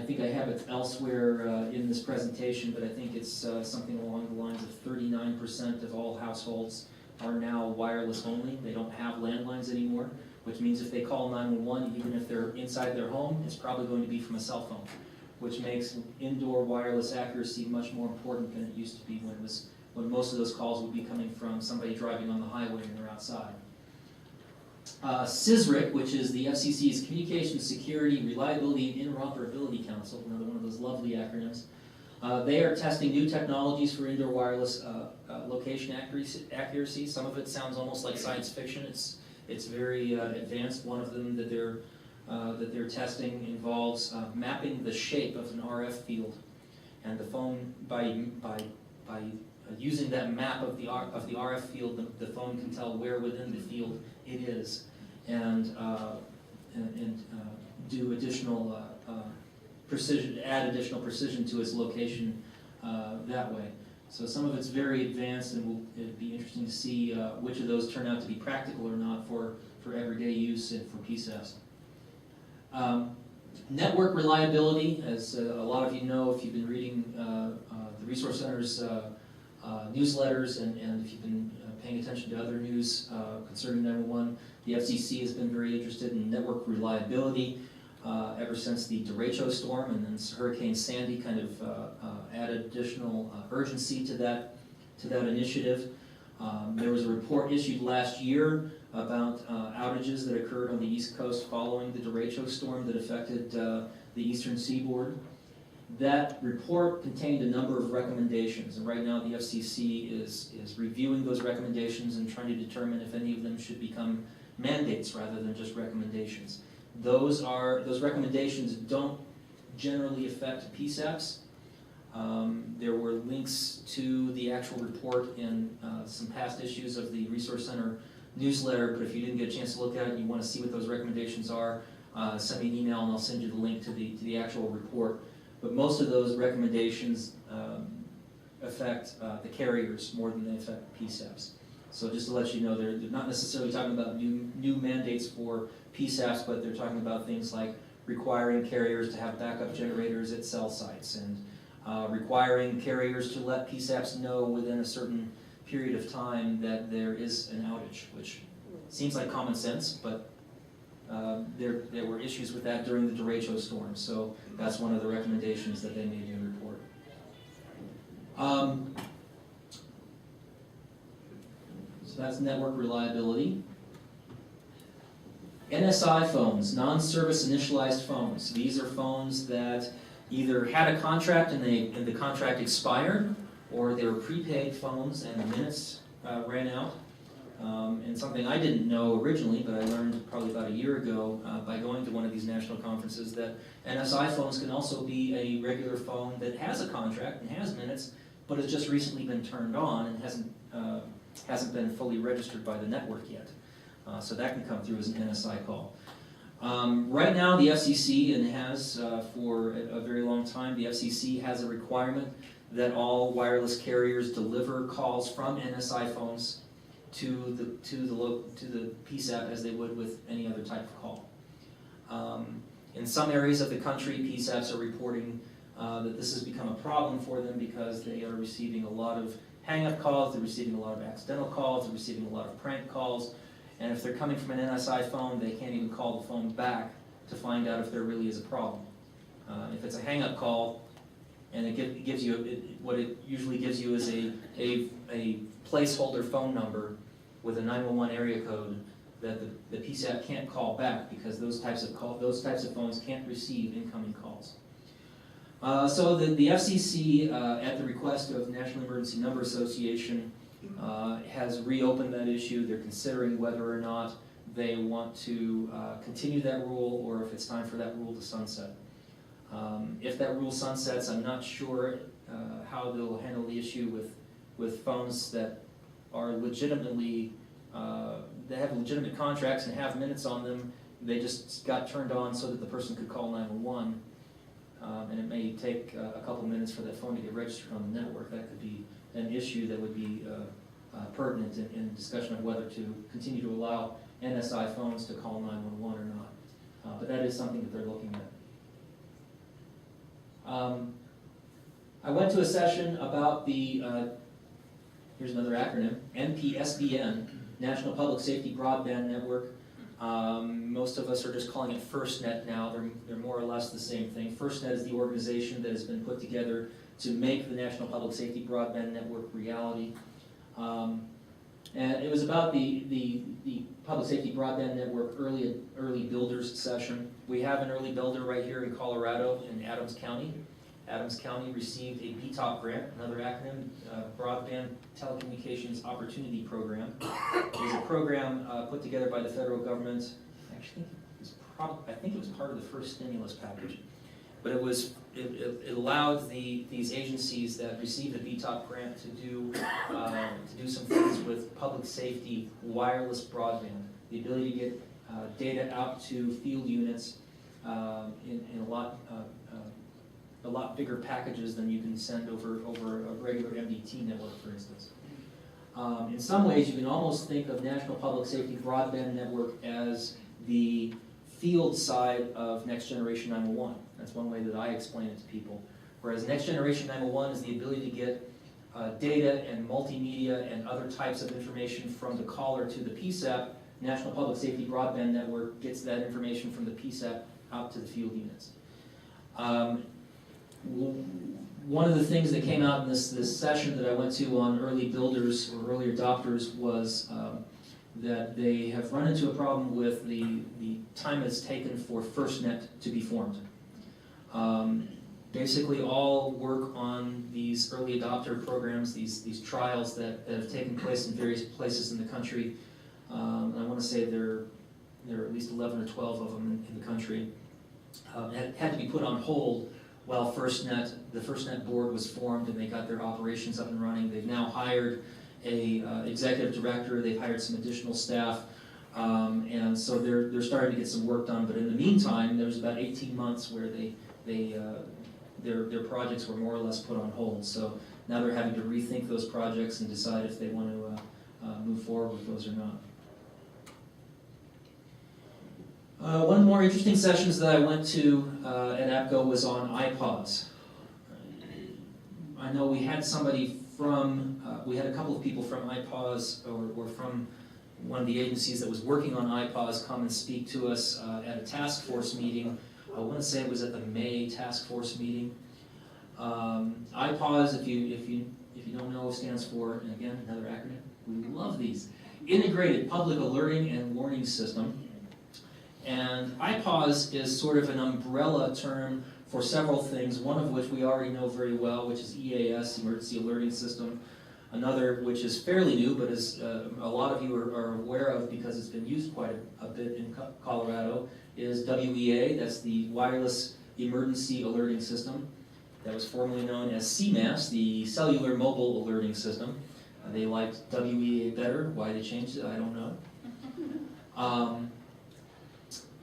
think I have it elsewhere in this presentation, but I think it's something along the lines of 39% of all households are now wireless only. They don't have landlines anymore, which means if they call 911, even if they're inside their home, it's probably going to be from a cell phone, which makes indoor wireless accuracy much more important than it used to be when most of those calls would be coming from somebody driving on the highway and they're outside. CISRIC, which is the FCC's Communications Security, Reliability, and Interoperability Council, another one of those lovely acronyms. They are testing new technologies for indoor wireless location accuracy. Some of it sounds almost like science fiction. It's very advanced. One of them that they're testing involves mapping the shape of an RF field, and the phone by using that map of the RF field, the phone can tell where within the field it is, and do additional precision, add additional precision to its location that way. So some of it's very advanced, and it'd be interesting to see which of those turn out to be practical or not for everyday use and for PSAPs. Network reliability, as a lot of you know if you've been reading the Resource Center's newsletters, and if you've been paying attention to other news concerning 911, the FCC has been very interested in network reliability ever since the derecho storm, and then Hurricane Sandy kind of added additional urgency to that initiative. There was a report issued last year about outages that occurred on the East Coast following the derecho storm that affected the eastern seaboard. That report contained a number of recommendations, and right now the FCC is reviewing those recommendations and trying to determine if any of them should become mandates rather than just recommendations. Those recommendations don't generally affect PSAPs. There were links to the actual report in some past issues of the Resource Center newsletter, but if you didn't get a chance to look at it and you want to see what those recommendations are, send me an email and I'll send you the link to the actual report. But most of those recommendations affect the carriers more than they affect PSAPs. So just to let you know, they're not necessarily talking about new mandates for PSAPs, but they're talking about things like requiring carriers to have backup generators at cell sites, and requiring carriers to let PSAPs know within a certain period of time that there is an outage, which seems like common sense, but there were issues with that during the derecho storm, so that's one of the recommendations that they made in the report. So that's network reliability. NSI phones, non-service initialized phones. These are phones that either had a contract and the contract expired, or they were prepaid phones and the minutes ran out. And something I didn't know originally, but I learned probably about a year ago by going to one of these national conferences, that NSI phones can also be a regular phone that has a contract and has minutes, but has just recently been turned on and hasn't been fully registered by the network yet. So that can come through as an NSI call. Right now, the FCC, and has for a very long time, the FCC has a requirement that all wireless carriers deliver calls from NSI phones to the PSAP as they would with any other type of call. In some areas of the country, PSAPs are reporting that this has become a problem for them because they are receiving a lot of hang-up calls, they're receiving a lot of accidental calls, they're receiving a lot of prank calls, And if they're coming from an NSI phone, they can't even call the phone back to find out if there really is a problem. If it's a hang-up call, and it gives you, what it usually gives you is a placeholder phone number with a 911 area code that the PSAP can't call back, because those types of phones can't receive incoming calls. So the FCC, at the request of National Emergency Number Association, has reopened that issue. They're considering whether or not they want to continue that rule, or if it's time for that rule to sunset. If that rule sunsets, I'm not sure how they'll handle the issue with phones that are legitimately, that have legitimate contracts and have minutes on them. They just got turned on so that the person could call 911. And it may take a couple minutes for that phone to get registered on the network. That could be an issue that would be pertinent in discussion of whether to continue to allow NSI phones to call 911 or not. But that is something that they're looking at. I went to a session about the, here's another acronym, NPSBN, National Public Safety Broadband Network. Most of us are just calling it FirstNet now. They're more or less the same thing. FirstNet is the organization that has been put together to make the National Public Safety Broadband Network reality. And it was about the Public Safety Broadband Network early builders session. We have an early builder right here in Colorado in Adams County. Adams County received a BTOP grant, another acronym, Broadband Telecommunications Opportunity Program. It was a program put together by the federal government. Actually, I think it was part of the first stimulus package. But it allowed these agencies that received the BTOP grant to do some things with public safety wireless broadband, the ability to get data out to field units in a lot bigger packages than you can send over a regular MDT network, for instance. In some ways, you can almost think of National Public Safety Broadband Network as the field side of Next Generation 911. That's one way that I explain it to people. Whereas Next Generation 911 is the ability to get data and multimedia and other types of information from the caller to the PSAP, National Public Safety Broadband Network gets that information from the PSAP out to the field units. One of the things that came out in this session that I went to on early builders or early adopters was that they have run into a problem with the time it's taken for FirstNet to be formed. Basically, all work on these early adopter programs, these trials that have taken place in various places in the country, I want to say there are at least 11 or 12 of them in the country, had to be put on hold while the FirstNet board was formed and they got their operations up and running. They've now hired a executive director, they've hired some additional staff, and so they're starting to get some work done. But in the meantime, there was about 18 months where their projects were more or less put on hold. So now they're having to rethink those projects and decide if they want to move forward with those or not. One of the more interesting sessions that I went to at APCO was on iPods. I know we had somebody from, we had a couple of people from iPods or from one of the agencies that was working on iPods come and speak to us at a task force meeting. I want to say it was at the May task force meeting. iPods, if you don't know, stands for, and again, another acronym, we love these, Integrated Public Alerting and Warning System. And iPods is sort of an umbrella term for several things, one of which we already know very well, which is EAS, Emergency Alerting System. Another, which is fairly new, but is a lot of you are aware of because it's been used quite a bit in Colorado, is WEA. That's the Wireless Emergency Alerting System. That was formerly known as CMAS, the Cellular Mobile Alerting System. They liked WEA better. Why they changed it, I don't know.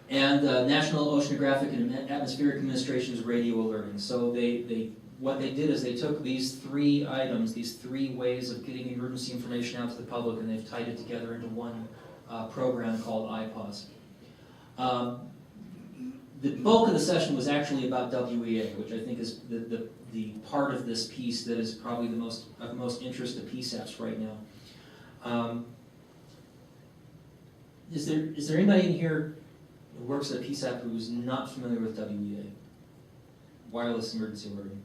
And National Oceanographic and Atmospheric Administration's radio alerting. So what they did is they took these three items, these three ways of getting emergency information out to the public, and they've tied it together into one program called iPods. The bulk of the session was actually about WEA, which I think is the part of this piece that is probably of most interest to PSAPs right now. Is there anybody in here who works at PSAP who's not familiar with WEA? Wireless emergency alerting.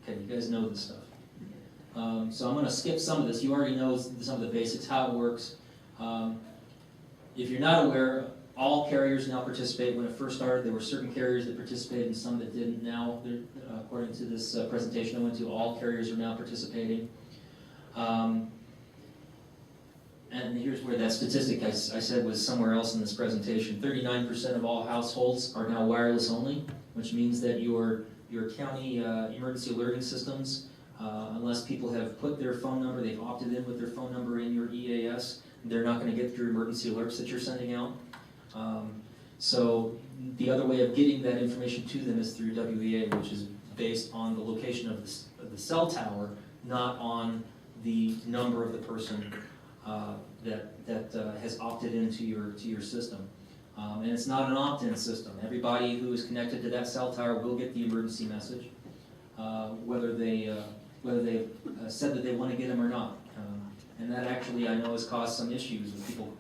Okay, you guys know this stuff. So I'm going to skip some of this. You already know some of the basics, how it works. If you're not aware, all carriers now participate. When it first started, there were certain carriers that participated and some that didn't. Now, according to this presentation I went to, all carriers are now participating. And here's where that statistic I said was somewhere else in this presentation. 39% of all households are now wireless only, which means that your county emergency alerting systems, unless people have put their phone number, they've opted in with their phone number in your EAS, they're not going to get your emergency alerts that you're sending out. So the other way of getting that information to them is through WEA, which is based on the location of the cell tower, not on the number of the person that has opted into your system. And it's not an opt-in system. Everybody who is connected to that cell tower will get the emergency message, whether they've said that they want to get them or not. And that actually, I know, has caused some issues with people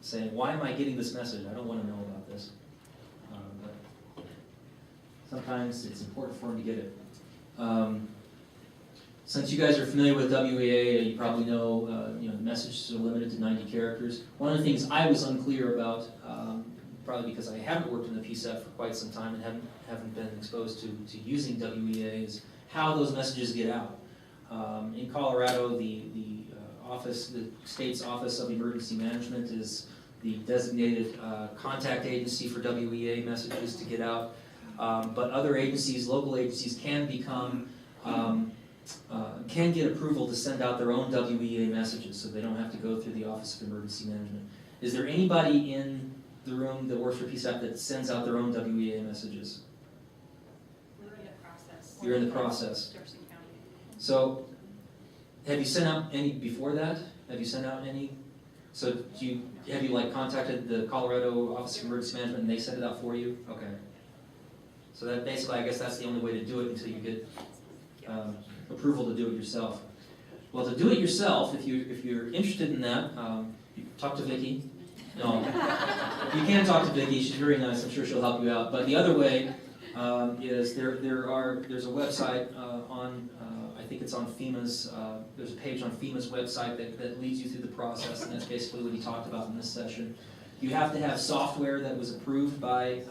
saying, why am I getting this message? I don't want to know about this. But sometimes it's important for them to get it. Since you guys are familiar with WEA, you probably know, the messages are limited to 90 characters. One of the things I was unclear about, probably because I haven't worked in the PSAP for quite some time and haven't been exposed to using WEA, is how those messages get out. In Colorado, the state's Office of Emergency Management is the designated contact agency for WEA messages to get out. But other agencies, local agencies, can get approval to send out their own WEA messages, so they don't have to go through the Office of Emergency Management. Is there anybody in the room that works for PSAP that sends out their own WEA messages? We're in the process. You're in the process. Jefferson County. So, have you sent out any before that? Have you sent out any? So, have you contacted the Colorado Office of Emergency Management and they sent it out for you? Okay. So that basically, I guess that's the only way to do it until you get approval to do it yourself. Well, to do it yourself, if you're interested in that, you talk to Vicki. No, you can talk to Vicki. She's very nice. I'm sure she'll help you out. But the other way is there's a website on I think it's on FEMA's. There's a page on FEMA's website that leads you through the process, and that's basically what he talked about in this session. You have to have software that was approved by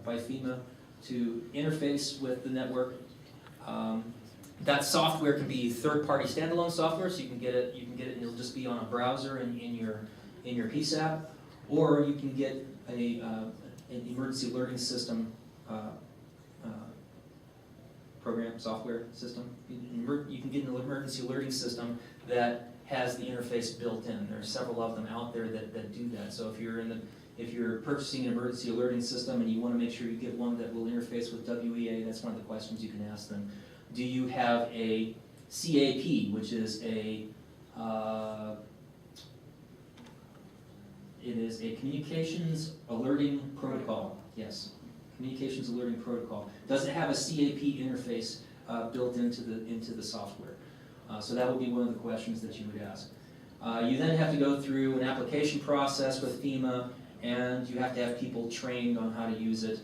FEMA to interface with the network. That software can be third-party standalone software, so you can get it and it'll just be on a browser in your PSAP, or you can get an emergency alerting system program, software system. You can get an emergency alerting system that has the interface built in. There are several of them out there that do that. So if you're purchasing an emergency alerting system and you want to make sure you get one that will interface with WEA, that's one of the questions you can ask them. Do you have a CAP, which is it is a communications alerting protocol? Yes, communications alerting protocol. Does it have a CAP interface built into the software? So that would be one of the questions that you would ask. You then have to go through an application process with FEMA, and you have to have people trained on how to use it.